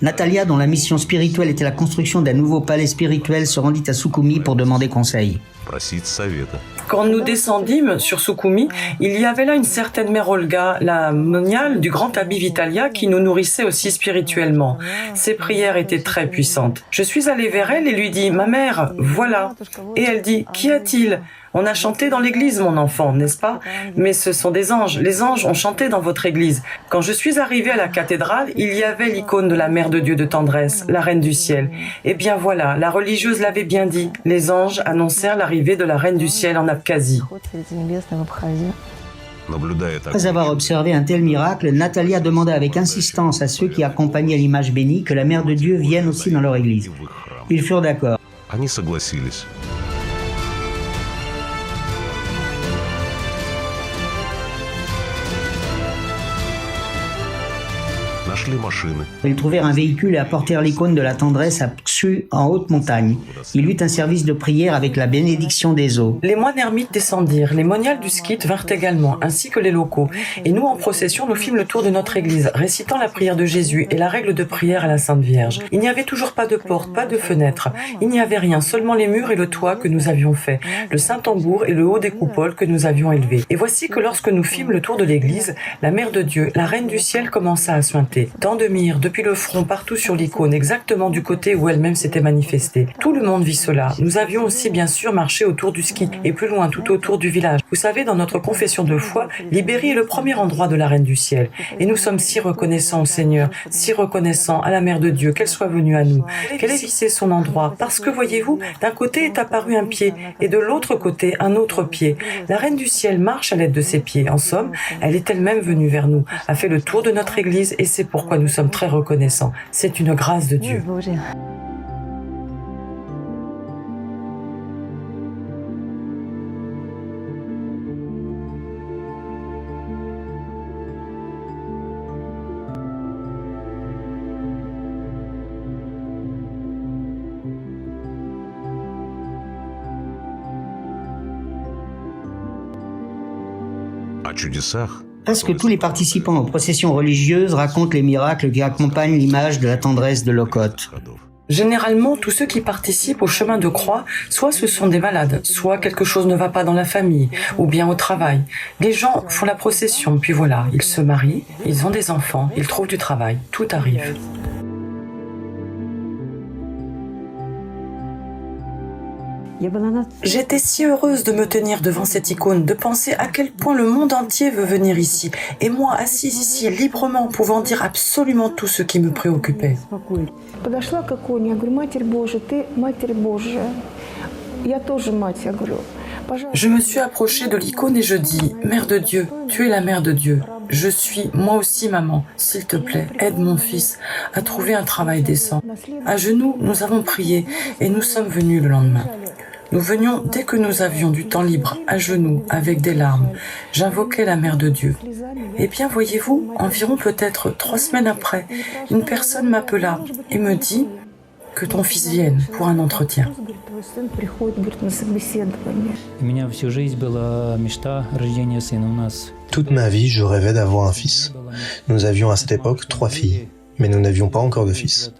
Natalia, dont la mission spirituelle était la construction d'un nouveau palais spirituel, se rendit à Soukoumi pour demander conseil. Quand nous descendîmes sur Soukoumi, il y avait là une certaine mère Olga, la moniale du grand Abbi Vitalia, qui nous nourrissait aussi spirituellement. Ses prières étaient très puissantes. Je suis allée vers elle et lui dis « Ma mère, voilà ». Et elle dit « Qu'y a-t-il ? On a chanté dans l'église, mon enfant, n'est-ce pas? Mais ce sont des anges. Les anges ont chanté dans votre église. Quand je suis arrivée à la cathédrale, il y avait l'icône de la Mère de Dieu de tendresse, la Reine du ciel. Eh bien voilà, la religieuse l'avait bien dit. Les anges annoncèrent l'arrivée de la Reine du ciel en Abkhazie. Après avoir observé un tel miracle, Natalia demanda avec insistance à ceux qui accompagnaient l'image bénie que la Mère de Dieu vienne aussi dans leur église. Ils furent d'accord. Ils trouvèrent un véhicule et apportèrent l'icône de la tendresse à Pxu en haute montagne. Il eut un service de prière avec la bénédiction des eaux. Les moines ermites descendirent, les moniales du skit vinrent également, ainsi que les locaux. Et nous, en procession, nous fîmes le tour de notre église, récitant la prière de Jésus et la règle de prière à la Sainte Vierge. Il n'y avait toujours pas de porte, pas de fenêtre. Il n'y avait rien, seulement les murs et le toit que nous avions fait, le Saint-Tambour et le haut des coupoles que nous avions élevés. Et voici que lorsque nous fîmes le tour de l'église, la Mère de Dieu, la Reine du ciel, commença à suinter. Tant de myrrhe, depuis le front, partout sur l'icône, exactement du côté où elle-même s'était manifestée. Tout le monde vit cela. Nous avions aussi bien sûr marché autour du ski et plus loin, tout autour du village. Vous savez, dans notre confession de foi, Libéry est le premier endroit de la Reine du ciel. Et nous sommes si reconnaissants au Seigneur, si reconnaissants à la Mère de Dieu, qu'elle soit venue à nous, qu'elle ait fixé son endroit. Parce que, voyez-vous, d'un côté est apparu un pied et de l'autre côté un autre pied. La Reine du ciel marche à l'aide de ses pieds. En somme, elle est elle-même venue vers nous, a fait le tour de notre église et c'est pourquoi nous sommes très reconnaissants. C'est une grâce de Dieu. Presque tous les participants aux processions religieuses racontent les miracles qui accompagnent l'image de la tendresse de Lokot. Généralement, tous ceux qui participent au chemin de croix, soit ce sont des malades, soit quelque chose ne va pas dans la famille, ou bien au travail. Les gens font la procession, puis voilà, ils se marient, ils ont des enfants, ils trouvent du travail, tout arrive. J'étais si heureuse de me tenir devant cette icône, de penser à quel point le monde entier veut venir ici, et moi assise ici, librement, pouvant dire absolument tout ce qui me préoccupait. Je me suis approchée de l'icône et je dis « Mère de Dieu, tu es la Mère de Dieu. Je suis, moi aussi maman, s'il te plaît, aide mon fils à trouver un travail décent. » À genoux, nous avons prié et nous sommes venus le lendemain. Nous venions dès que nous avions du temps libre, à genoux, avec des larmes. J'invoquais la Mère de Dieu. Eh bien, voyez-vous, environ peut-être 3 semaines après, une personne m'appela et me dit que ton fils vienne pour un entretien. Toute ma vie, je rêvais d'avoir un fils. Nous avions à cette époque 3 filles, mais nous n'avions pas encore de fils.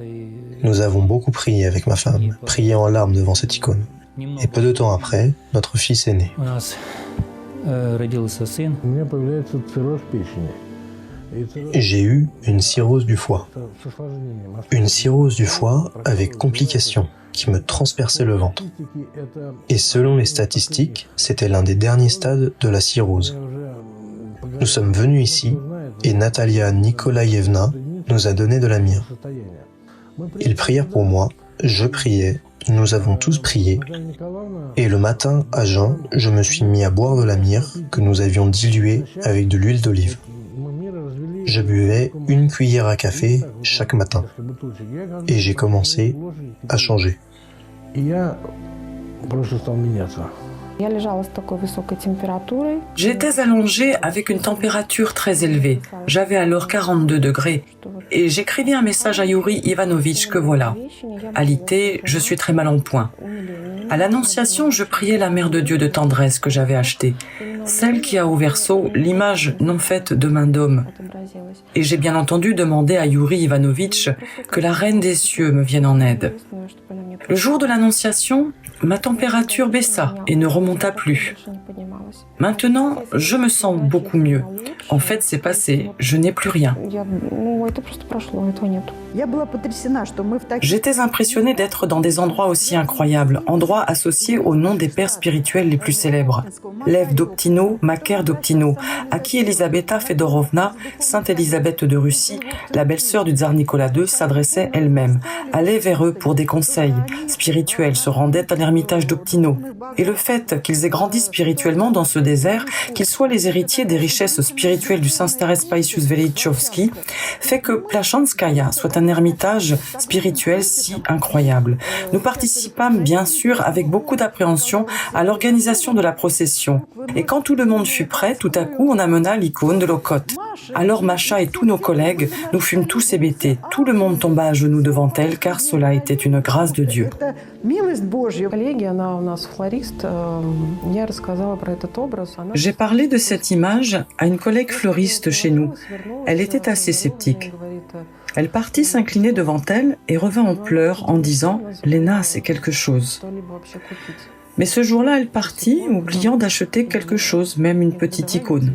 Nous avons beaucoup prié avec ma femme, prié en larmes devant cette icône. Et peu de temps après, notre fils est né. J'ai eu une cirrhose du foie. Une cirrhose du foie avec complications qui me transperçait le ventre. Et selon les statistiques, c'était l'un des derniers stades de la cirrhose. Nous sommes venus ici et Natalia Nikolaïevna nous a donné de la myrrhe. Ils prièrent pour moi, je priais, nous avons tous prié, et le matin, à jeun, je me suis mis à boire de la myrrhe que nous avions diluée avec de l'huile d'olive. Je buvais 1 cuillère à café chaque matin, et j'ai commencé à changer. J'étais allongée avec une température très élevée. J'avais alors 42 degrés. Et j'écrivis un message à Yuri Ivanovitch que voilà. Alité, je suis très mal en point. À l'Annonciation, je priais la Mère de Dieu de tendresse que j'avais achetée, celle qui a au verso l'image non faite de main d'homme. Et j'ai bien entendu demandé à Yuri Ivanovitch que la Reine des cieux me vienne en aide. Le jour de l'Annonciation, ma température baissa et ne remonta plus. Maintenant, je me sens beaucoup mieux. En fait, c'est passé, je n'ai plus rien. J'étais impressionnée d'être dans des endroits aussi incroyables, endroits associés au nom des pères spirituels les plus célèbres. Lev d'Optino, Macaire d'Optino, à qui Elisabetta Fedorovna, Sainte Élisabeth de Russie, la belle-sœur du tsar Nicolas II, s'adressait elle-même, allait vers eux pour des conseils spirituels, se rendait à l'ermitage d'Optino. Et le fait qu'ils aient grandi spirituellement dans ce désert, qu'ils soient les héritiers des richesses spirituelles du saint Stares Paisius Velichowski, fait que Plachanskaya soit un ermitage spirituel si incroyable. Nous participâmes bien sûr avec beaucoup d'appréhension à l'organisation de la procession. Et quand tout le monde fut prêt, tout à coup on amena l'icône de Lokot. Alors Masha et tous nos collègues, nous fûmes tous hébétés. Tout le monde tomba à genoux devant elle car cela était une grâce de Dieu. J'ai parlé de cette image à une collègue fleuriste chez nous. Elle était assez sceptique. Elle partit s'incliner devant elle et revint en pleurs en disant « Léna, c'est quelque chose ». Mais ce jour-là, elle partit, oubliant d'acheter quelque chose, même une petite icône.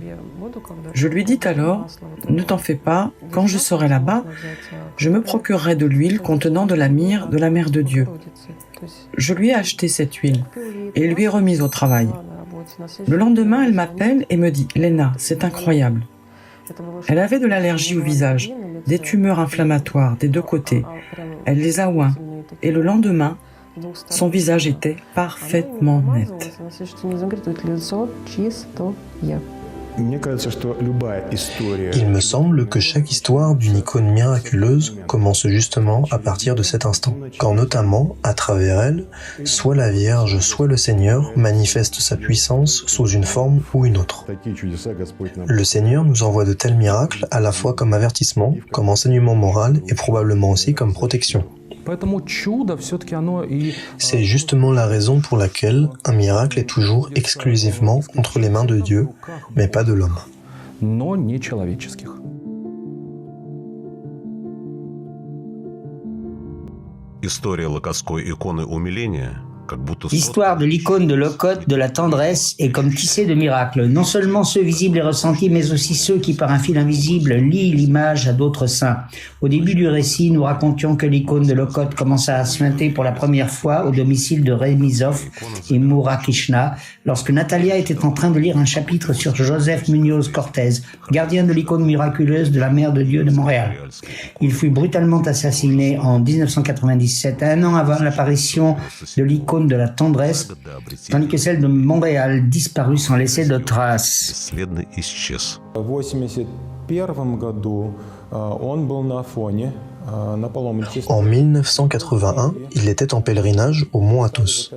Je lui dis alors « Ne t'en fais pas, quand je serai là-bas, je me procurerai de l'huile contenant de la myrrhe de la Mère de Dieu. » Je lui ai acheté cette huile et lui ai remise au travail. Le lendemain, elle m'appelle et me dit « Léna, c'est incroyable ». Elle avait de l'allergie au visage, des tumeurs inflammatoires des deux côtés. Elle les a oints et le lendemain, son visage était parfaitement net. Il me semble que chaque histoire d'une icône miraculeuse commence justement à partir de cet instant, quand notamment, à travers elle, soit la Vierge, soit le Seigneur manifeste sa puissance sous une forme ou une autre. Le Seigneur nous envoie de tels miracles à la fois comme avertissement, comme enseignement moral et probablement aussi comme protection. C'est justement la raison pour laquelle un miracle est toujours exclusivement entre les mains de Dieu, mais pas de l'homme. L'histoire de l'icône de Lokot de la tendresse est comme tissée de miracles, non seulement ceux visibles et ressentis, mais aussi ceux qui par un fil invisible lient l'image à d'autres saints. Au début du récit, nous racontions que l'icône de Lokot commença à se mainter pour la première fois au domicile de Remizov et Murakishna, lorsque Natalia était en train de lire un chapitre sur Joseph Munoz Cortez, gardien de l'icône miraculeuse de la Mère de Dieu de Montréal. Il fut brutalement assassiné en 1997, un an avant l'apparition de l'icône de la tendresse, tandis que celle de Montréal disparut sans laisser de traces. En 1981, il était en pèlerinage au Mont Athos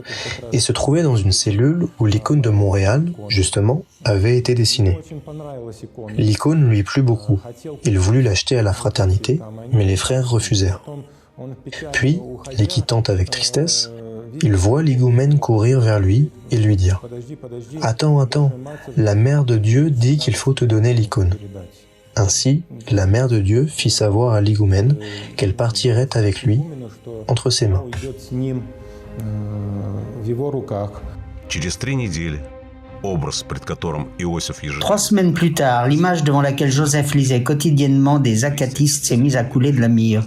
et se trouvait dans une cellule où l'icône de Montréal, justement, avait été dessinée. L'icône lui plut beaucoup. Il voulut l'acheter à la fraternité, mais les frères refusèrent. Puis, les quittant avec tristesse, il voit l'higoumène courir vers lui et lui dire « Attends, attends, la Mère de Dieu dit qu'il faut te donner l'icône. » Ainsi, la Mère de Dieu fit savoir à l'higoumène qu'elle partirait avec lui entre ses mains. 3 semaines plus tard, l'image devant laquelle Joseph lisait quotidiennement des acatistes s'est mise à couler de la myrrhe.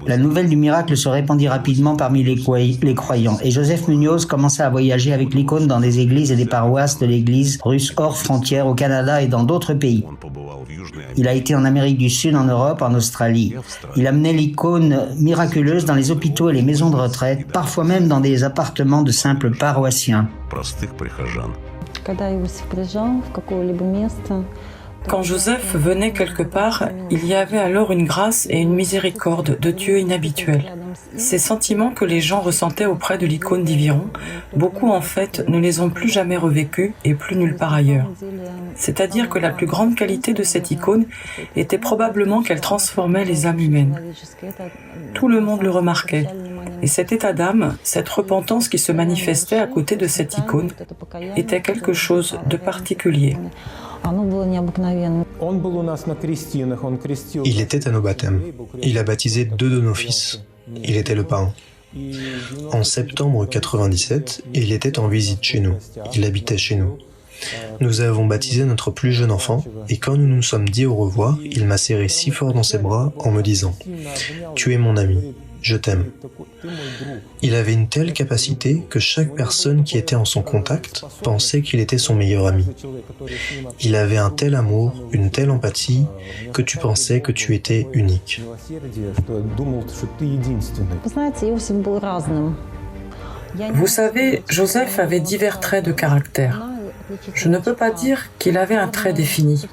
La nouvelle du miracle se répandit rapidement parmi les croyants et Joseph Munoz commença à voyager avec l'icône dans des églises et des paroisses de l'église russe hors frontières au Canada et dans d'autres pays. Il a été en Amérique du Sud, en Europe, en Australie. Il amenait l'icône miraculeuse dans les hôpitaux et les maisons de retraite, parfois même dans des appartements de simples paroissiens. Quand Joseph venait quelque part, il y avait alors une grâce et une miséricorde de Dieu inhabituelle. Ces sentiments que les gens ressentaient auprès de l'icône d'Iviron, beaucoup en fait ne les ont plus jamais revécus et plus nulle part ailleurs. C'est-à-dire que la plus grande qualité de cette icône était probablement qu'elle transformait les âmes humaines. Tout le monde le remarquait. Et cet état d'âme, cette repentance qui se manifestait à côté de cette icône, était quelque chose de particulier. Il était à nos baptêmes. Il a baptisé 2 de nos fils. Il était le parrain. En septembre 97, il était en visite chez nous. Il habitait chez nous. Nous avons baptisé notre plus jeune enfant et quand nous nous sommes dit au revoir, il m'a serré si fort dans ses bras en me disant « Tu es mon ami, je t'aime ». Il avait une telle capacité que chaque personne qui était en son contact pensait qu'il était son meilleur ami. Il avait un tel amour, une telle empathie, que tu pensais que tu étais unique. Vous savez, Joseph avait divers traits de caractère. Je ne peux pas dire qu'il avait un trait défini.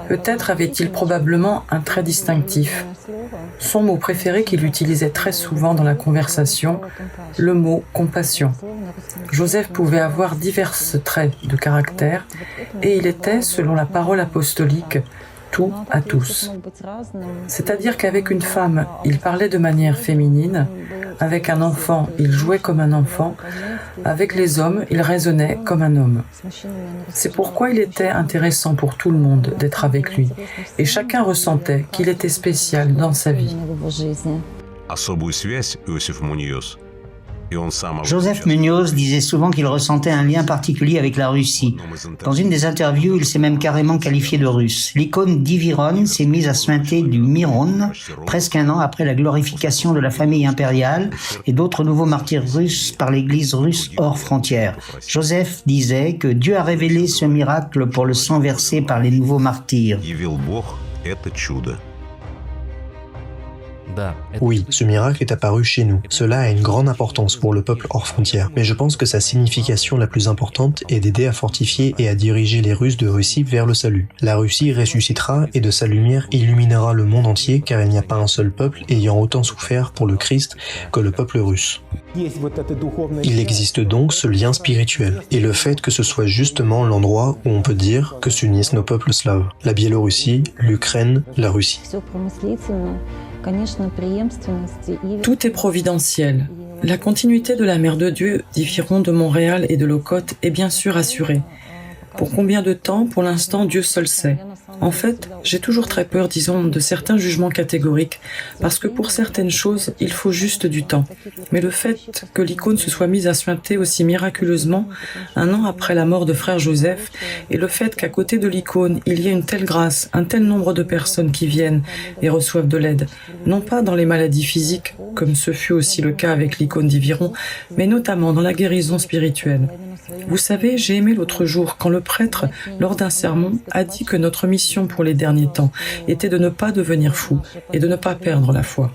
Peut-être avait-il probablement un trait distinctif. Son mot préféré qu'il utilisait très souvent dans la conversation, le mot « compassion ». Joseph pouvait avoir divers traits de caractère et il était, selon la parole apostolique, tout à tous. C'est-à-dire qu'avec une femme, il parlait de manière féminine, avec un enfant, il jouait comme un enfant, avec les hommes, il raisonnait comme un homme. C'est pourquoi il était intéressant pour tout le monde d'être avec lui, et chacun ressentait qu'il était spécial dans sa vie. Joseph Munoz disait souvent qu'il ressentait un lien particulier avec la Russie. Dans une des interviews, il s'est même carrément qualifié de russe. L'icône d'Iviron s'est mise à suinter du Miron presque un an après la glorification de la famille impériale et d'autres nouveaux martyrs russes par l'église russe hors frontières. Joseph disait que Dieu a révélé ce miracle pour le sang versé par les nouveaux martyrs. Oui, ce miracle est apparu chez nous. Cela a une grande importance pour le peuple hors frontières. Mais je pense que sa signification la plus importante est d'aider à fortifier et à diriger les Russes de Russie vers le salut. La Russie ressuscitera et de sa lumière illuminera le monde entier car il n'y a pas un seul peuple ayant autant souffert pour le Christ que le peuple russe. Il existe donc ce lien spirituel et le fait que ce soit justement l'endroit où on peut dire que s'unissent nos peuples slaves. La Biélorussie, l'Ukraine, la Russie. Tout est providentiel. La continuité de la Mère de Dieu d'Iviron, de Montréal et de Locotte est bien sûr assurée. Pour combien de temps, pour l'instant, Dieu seul sait. En fait, j'ai toujours très peur, disons, de certains jugements catégoriques, parce que pour certaines choses, il faut juste du temps. Mais le fait que l'icône se soit mise à suinter aussi miraculeusement, un an après la mort de frère Joseph, et le fait qu'à côté de l'icône, il y ait une telle grâce, un tel nombre de personnes qui viennent et reçoivent de l'aide, non pas dans les maladies physiques, comme ce fut aussi le cas avec l'icône d'Iviron, mais notamment dans la guérison spirituelle. Vous savez, j'ai aimé l'autre jour quand le prêtre, lors d'un sermon, a dit que notre mission pour les derniers temps était de ne pas devenir fou et de ne pas perdre la foi.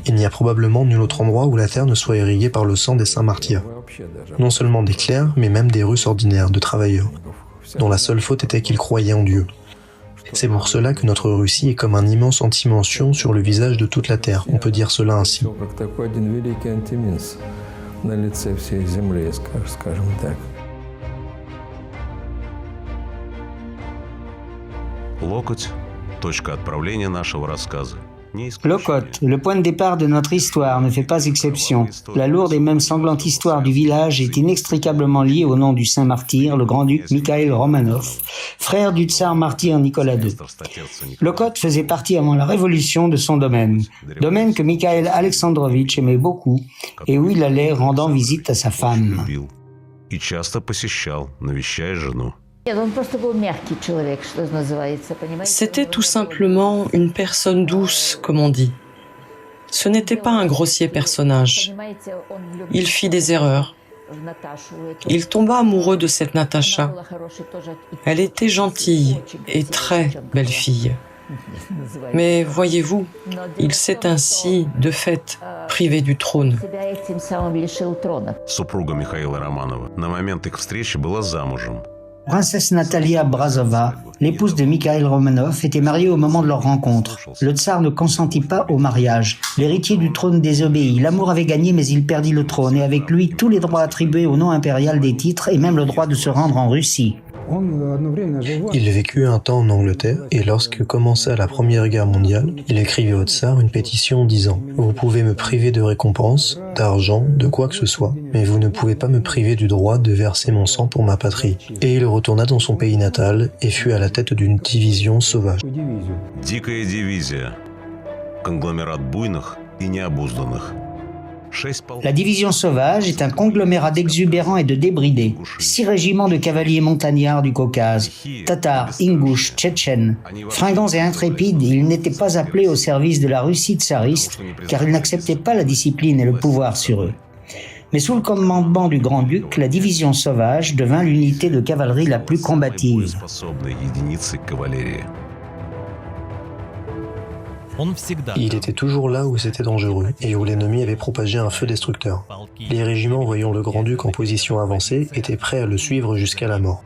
Il n'y a probablement nul autre endroit où la terre ne soit irriguée par le sang des saints martyrs. Non seulement des clercs, mais même des Russes ordinaires, de travailleurs, dont la seule faute était qu'ils croyaient en Dieu. C'est pour cela que notre Russie est comme un immense anti-mention sur le visage de toute la terre. On peut dire cela ainsi. Локоть. Точка отправления нашего рассказа. Lokot, le point de départ de notre histoire, ne fait pas exception. La lourde et même sanglante histoire du village est inextricablement liée au nom du saint martyr, le grand-duc Mikhail Romanov, frère du tsar martyr Nicolas II. Lokot faisait partie avant la Révolution de son domaine que Mikhail Alexandrovitch aimait beaucoup et où il allait rendant visite à sa femme. C'était tout simplement une personne douce, comme on dit. Ce n'était pas un grossier personnage. Il fit des erreurs. Il tomba amoureux de cette Natacha. Elle était gentille et très belle fille. Mais voyez-vous, il s'est ainsi, de fait, privé du trône. Princesse Natalia Brazova, l'épouse de Mikhail Romanov, était mariée au moment de leur rencontre. Le tsar ne consentit pas au mariage. L'héritier du trône désobéit. L'amour avait gagné, mais il perdit le trône, et avec lui tous les droits attribués au nom impérial des titres, et même le droit de se rendre en Russie. Il vécut un temps en Angleterre et lorsque commença la Première Guerre mondiale, il écrivit au tsar une pétition disant « Vous pouvez me priver de récompenses, d'argent, de quoi que ce soit, mais vous ne pouvez pas me priver du droit de verser mon sang pour ma patrie. » Et il retourna dans son pays natal et fut à la tête d'une division sauvage. Дикая дивизия. Конгломерат буйных и необузданных. La division sauvage est un conglomérat d'exubérants et de débridés. 6 régiments de cavaliers montagnards du Caucase, tatars, ingouches, tchétchènes. Fringants et intrépides, ils n'étaient pas appelés au service de la Russie tsariste, car ils n'acceptaient pas la discipline et le pouvoir sur eux. Mais sous le commandement du grand-duc, la division sauvage devint l'unité de cavalerie la plus combative. Il était toujours là où c'était dangereux et où l'ennemi avait propagé un feu destructeur. Les régiments voyant le grand-duc en position avancée étaient prêts à le suivre jusqu'à la mort.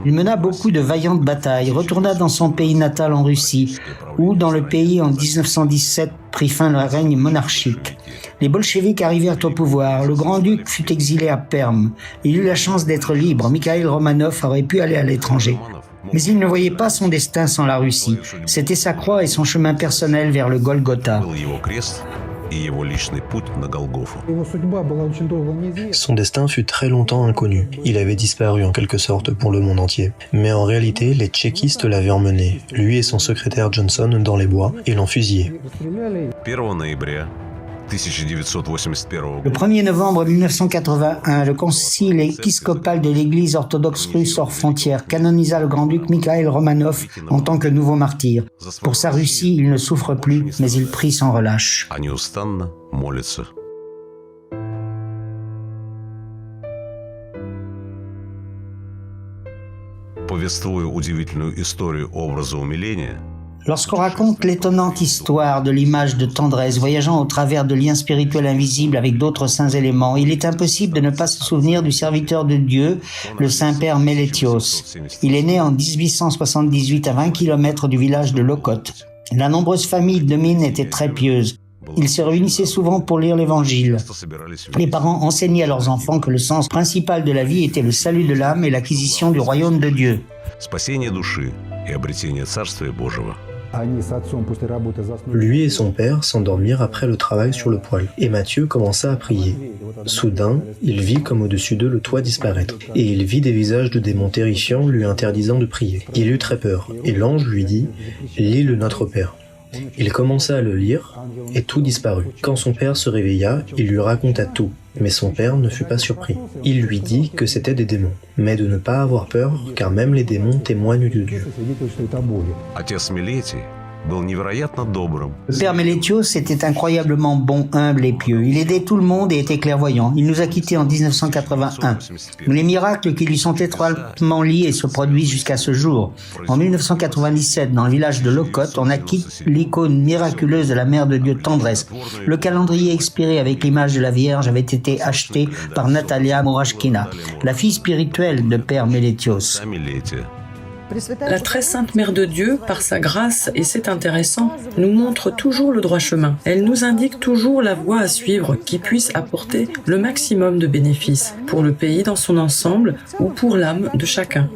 Il mena beaucoup de vaillantes batailles, retourna dans son pays natal en Russie, où, dans le pays en 1917, prit fin le règne monarchique. Les bolcheviks arrivèrent au pouvoir, le grand-duc fut exilé à Perm. Il eut la chance d'être libre, Mikhail Romanov aurait pu aller à l'étranger. Mais il ne voyait pas son destin sans la Russie. C'était sa croix et son chemin personnel vers le Golgotha. Son destin fut très longtemps inconnu. Il avait disparu en quelque sorte pour le monde entier. Mais en réalité, les tchéquistes l'avaient emmené, lui et son secrétaire Johnson, dans les bois et l'ont fusillé. Le 1er novembre 1981, le concile épiscopal de l'Église orthodoxe russe hors frontières canonisa le grand-duc Mikhail Romanov en tant que nouveau martyr. Pour sa Russie, il ne souffre plus, mais il prie sans relâche. Повествуя удивительную историю образа умиления, Lorsqu'on raconte l'étonnante histoire de l'image de tendresse voyageant au travers de liens spirituels invisibles avec d'autres saints éléments, il est impossible de ne pas se souvenir du serviteur de Dieu, le Saint-Père Meletios. Il est né en 1878 à 20 km du village de Lokot. La nombreuse famille de mines était très pieuse. Ils se réunissaient souvent pour lire l'Évangile. Les parents enseignaient à leurs enfants que le sens principal de la vie était le salut de l'âme et l'acquisition du royaume de Dieu. спасение души и обретение Царствия Божьего. Lui et son père s'endormirent après le travail sur le poêle, et Matthieu commença à prier. Soudain, il vit comme au-dessus d'eux le toit disparaître, et il vit des visages de démons terrifiants lui interdisant de prier. Il eut très peur, et l'ange lui dit « Lis le Notre Père ». Il commença à le lire, et tout disparut. Quand son père se réveilla, il lui raconta tout, mais son père ne fut pas surpris. Il lui dit que c'étaient des démons, mais de ne pas avoir peur, car même les démons témoignent de Dieu. Отец Милетий был невероятно добрым. Le père Meletios était incroyablement bon, humble et pieux. Il aidait tout le monde et était clairvoyant. Il nous a quittés en 1981. Les miracles qui lui sont étroitement liés se produisent jusqu'à ce jour. En 1997, dans le village de Lokot, on acquitte l'icône miraculeuse de la Mère de Dieu Tendresse. Le calendrier expiré avec l'image de la Vierge avait été acheté par Natalia Murashkina, la fille spirituelle de père Meletios. La très sainte Mère de Dieu, par sa grâce, et c'est intéressant, nous montre toujours le droit chemin. Elle nous indique toujours la voie à suivre qui puisse apporter le maximum de bénéfices pour le pays dans son ensemble ou pour l'âme de chacun.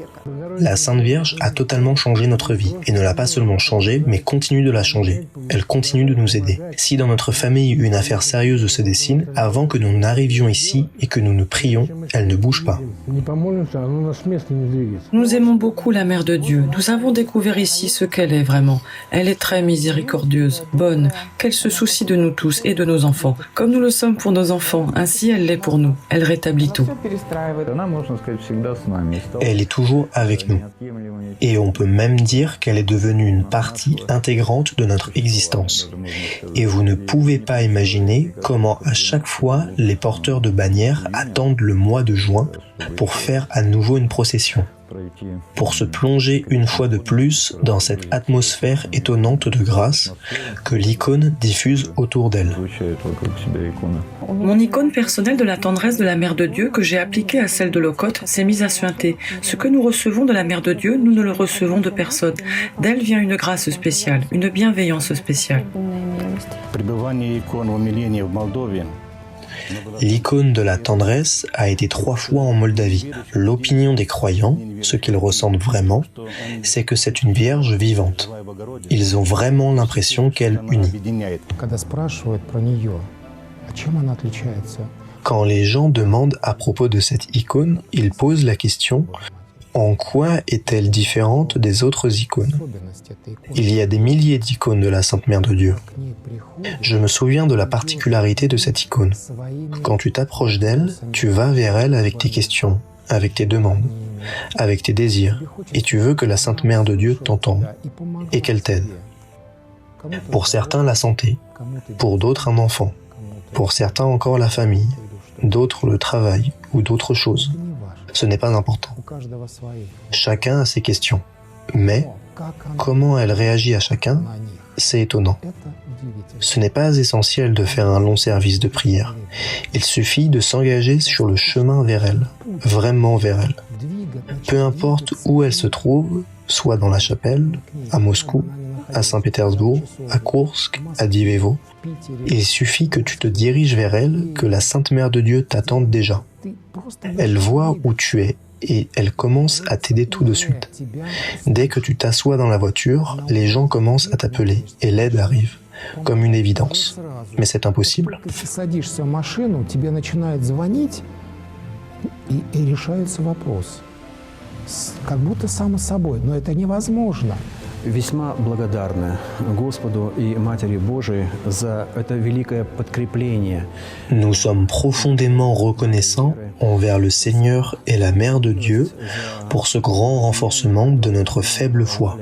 La Sainte Vierge a totalement changé notre vie, et ne l'a pas seulement changée, mais continue de la changer. Elle continue de nous aider. Si dans notre famille une affaire sérieuse se dessine, avant que nous n'arrivions ici et que nous ne prions, elle ne bouge pas. Nous aimons beaucoup la Mère de Dieu. Nous avons découvert ici ce qu'elle est vraiment. Elle est très miséricordieuse, bonne, qu'elle se soucie de nous tous et de nos enfants. Comme nous le sommes pour nos enfants, ainsi elle l'est pour nous. Elle rétablit tout. Elle est toujours avec nous. Et on peut même dire qu'elle est devenue une partie intégrante de notre existence. Et vous ne pouvez pas imaginer comment à chaque fois les porteurs de bannières attendent le mois de juin pour faire à nouveau une procession, pour se plonger une fois de plus dans cette atmosphère étonnante de grâce que l'icône diffuse autour d'elle. Mon icône personnelle de la tendresse de la Mère de Dieu que j'ai appliquée à celle de Locotte s'est mise à suinter. Ce que nous recevons de la Mère de Dieu, nous ne le recevons de personne. D'elle vient une grâce spéciale, une bienveillance spéciale. L'icône de la tendresse a été 3 fois en Moldavie. L'opinion des croyants, ce qu'ils ressentent vraiment, c'est que c'est une Vierge vivante. Ils ont vraiment l'impression qu'elle unit. Quand les gens demandent à propos de cette icône, ils posent la question « En quoi est-elle différente des autres icônes ?» Il y a des milliers d'icônes de la Sainte Mère de Dieu. Je me souviens de la particularité de cette icône. Quand tu t'approches d'elle, tu vas vers elle avec tes questions, avec tes demandes, avec tes désirs, et tu veux que la Sainte Mère de Dieu t'entende et qu'elle t'aide. Pour certains, la santé, pour d'autres, un enfant, pour certains encore la famille, d'autres le travail ou d'autres choses. Ce n'est pas important. Chacun a ses questions. Mais comment elle réagit à chacun, c'est étonnant. Ce n'est pas essentiel de faire un long service de prière. Il suffit de s'engager sur le chemin vers elle, vraiment vers elle. Peu importe où elle se trouve, soit dans la chapelle, à Moscou, à Saint-Pétersbourg, à Koursk, à Divevo, il suffit que tu te diriges vers elle, que la Sainte Mère de Dieu t'attende déjà. Elle voit où tu es et elle commence à t'aider tout de suite. Dès que tu t'assois dans la voiture, les gens commencent à t'appeler et l'aide arrive, comme une évidence. Mais c'est impossible. Весьма благодарны Господу и Матери Божией за это великое подкрепление. Nous sommes profondément reconnaissants envers le Seigneur et la Mère de Dieu pour ce grand renforcement de notre faible foi,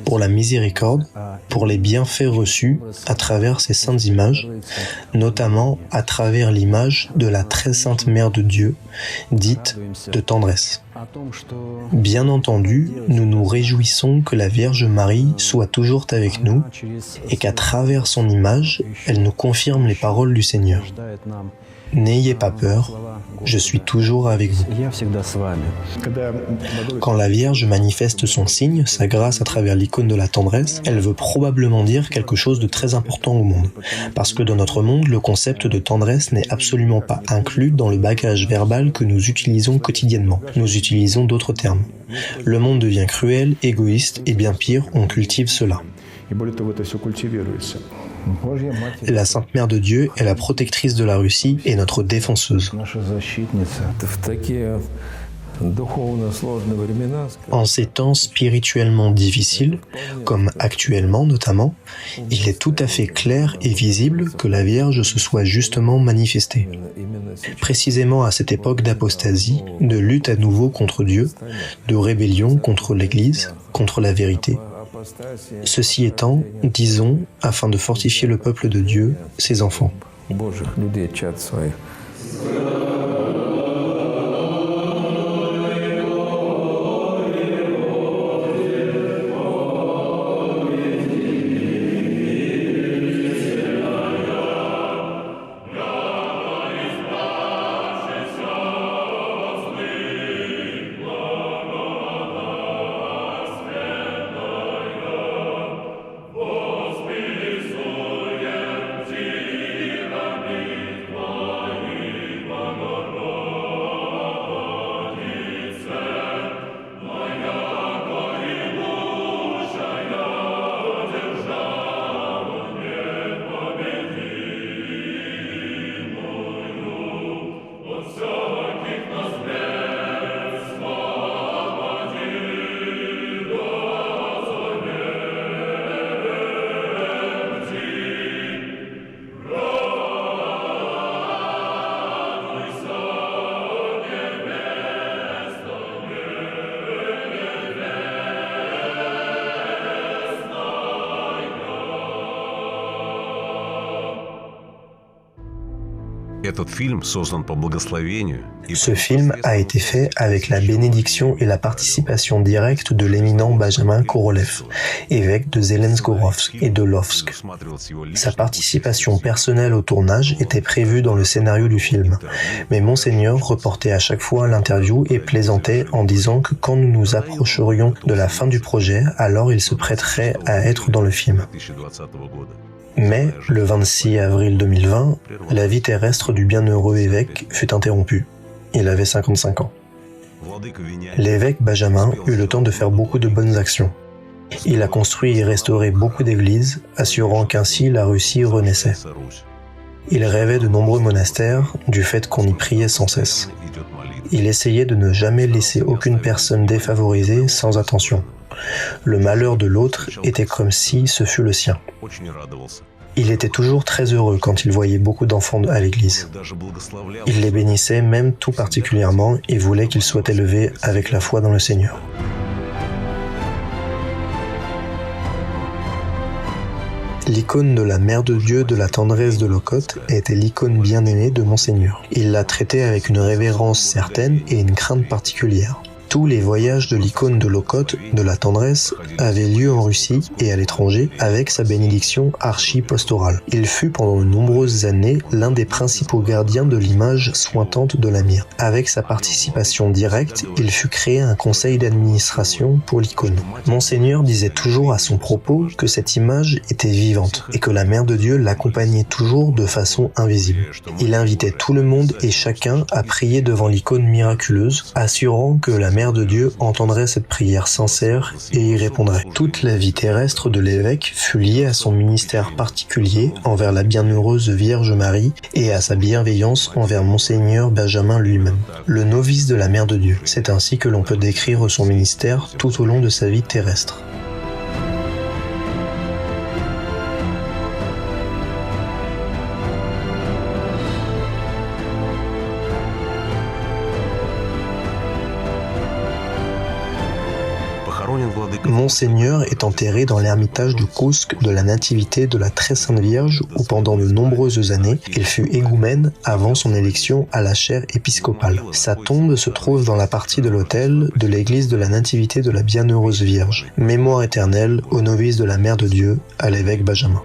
pour la miséricorde, pour les bienfaits reçus à travers ces saintes images, notamment à travers l'image de la très sainte Mère de Dieu, dite de tendresse. Bien entendu, nous nous réjouissons que la Vierge Marie soit toujours avec nous et qu'à travers son image, elle nous confirme les paroles du Seigneur. N'ayez pas peur, je suis toujours avec vous. Quand la Vierge manifeste son signe, sa grâce à travers l'icône de la tendresse, elle veut probablement dire quelque chose de très important au monde. Parce que dans notre monde, le concept de tendresse n'est absolument pas inclus dans le bagage verbal que nous utilisons quotidiennement. Nous utilisons d'autres termes. Le monde devient cruel, égoïste et bien pire, on cultive cela. La Sainte Mère de Dieu est la protectrice de la Russie et notre défenseuse. En ces temps spirituellement difficiles, comme actuellement notamment, il est tout à fait clair et visible que la Vierge se soit justement manifestée. Précisément à cette époque d'apostasie, de lutte à nouveau contre Dieu, de rébellion contre l'Église, contre la vérité. Ceci étant, disons, afin de fortifier le peuple de Dieu, ses enfants. Ce film a été fait avec la bénédiction et la participation directe de l'éminent Benjamin Korolev, évêque de Zelenskorovsk et de Lovsk. Sa participation personnelle au tournage était prévue dans le scénario du film, mais Monseigneur reportait à chaque fois l'interview et plaisantait en disant que quand nous nous approcherions de la fin du projet, alors il se prêterait à être dans le film. Mais, le 26 avril 2020, la vie terrestre du bienheureux évêque fut interrompue. Il avait 55 ans. L'évêque Benjamin eut le temps de faire beaucoup de bonnes actions. Il a construit et restauré beaucoup d'églises, assurant qu'ainsi la Russie renaissait. Il rêvait de nombreux monastères, du fait qu'on y priait sans cesse. Il essayait de ne jamais laisser aucune personne défavorisée sans attention. Le malheur de l'autre était comme si ce fût le sien. Il était toujours très heureux quand il voyait beaucoup d'enfants à l'église. Il les bénissait même tout particulièrement et voulait qu'ils soient élevés avec la foi dans le Seigneur. L'icône de la Mère de Dieu de la tendresse de Locotte était l'icône bien-aimée de Monseigneur. Il la traitait avec une révérence certaine et une crainte particulière. Tous les voyages de l'icône de Locotte, de la tendresse, avaient lieu en Russie et à l'étranger avec sa bénédiction archipastorale. Il fut pendant de nombreuses années l'un des principaux gardiens de l'image sointante de la myrrhe. Avec sa participation directe, il fut créé un conseil d'administration pour l'icône. Monseigneur disait toujours à son propos que cette image était vivante et que la Mère de Dieu l'accompagnait toujours de façon invisible. Il invitait tout le monde et chacun à prier devant l'icône miraculeuse, assurant que la Mère de Dieu entendrait cette prière sincère et y répondrait. Toute la vie terrestre de l'évêque fut liée à son ministère particulier envers la bienheureuse Vierge Marie et à sa bienveillance envers Monseigneur Benjamin lui-même, le novice de la Mère de Dieu. C'est ainsi que l'on peut décrire son ministère tout au long de sa vie terrestre. Monseigneur est enterré dans l'ermitage de Kousk de la Nativité de la Très Sainte Vierge où pendant de nombreuses années, il fut égoumène avant son élection à la chaire épiscopale. Sa tombe se trouve dans la partie de l'autel de l'église de la Nativité de la Bienheureuse Vierge. Mémoire éternelle au novice de la Mère de Dieu, à l'évêque Benjamin.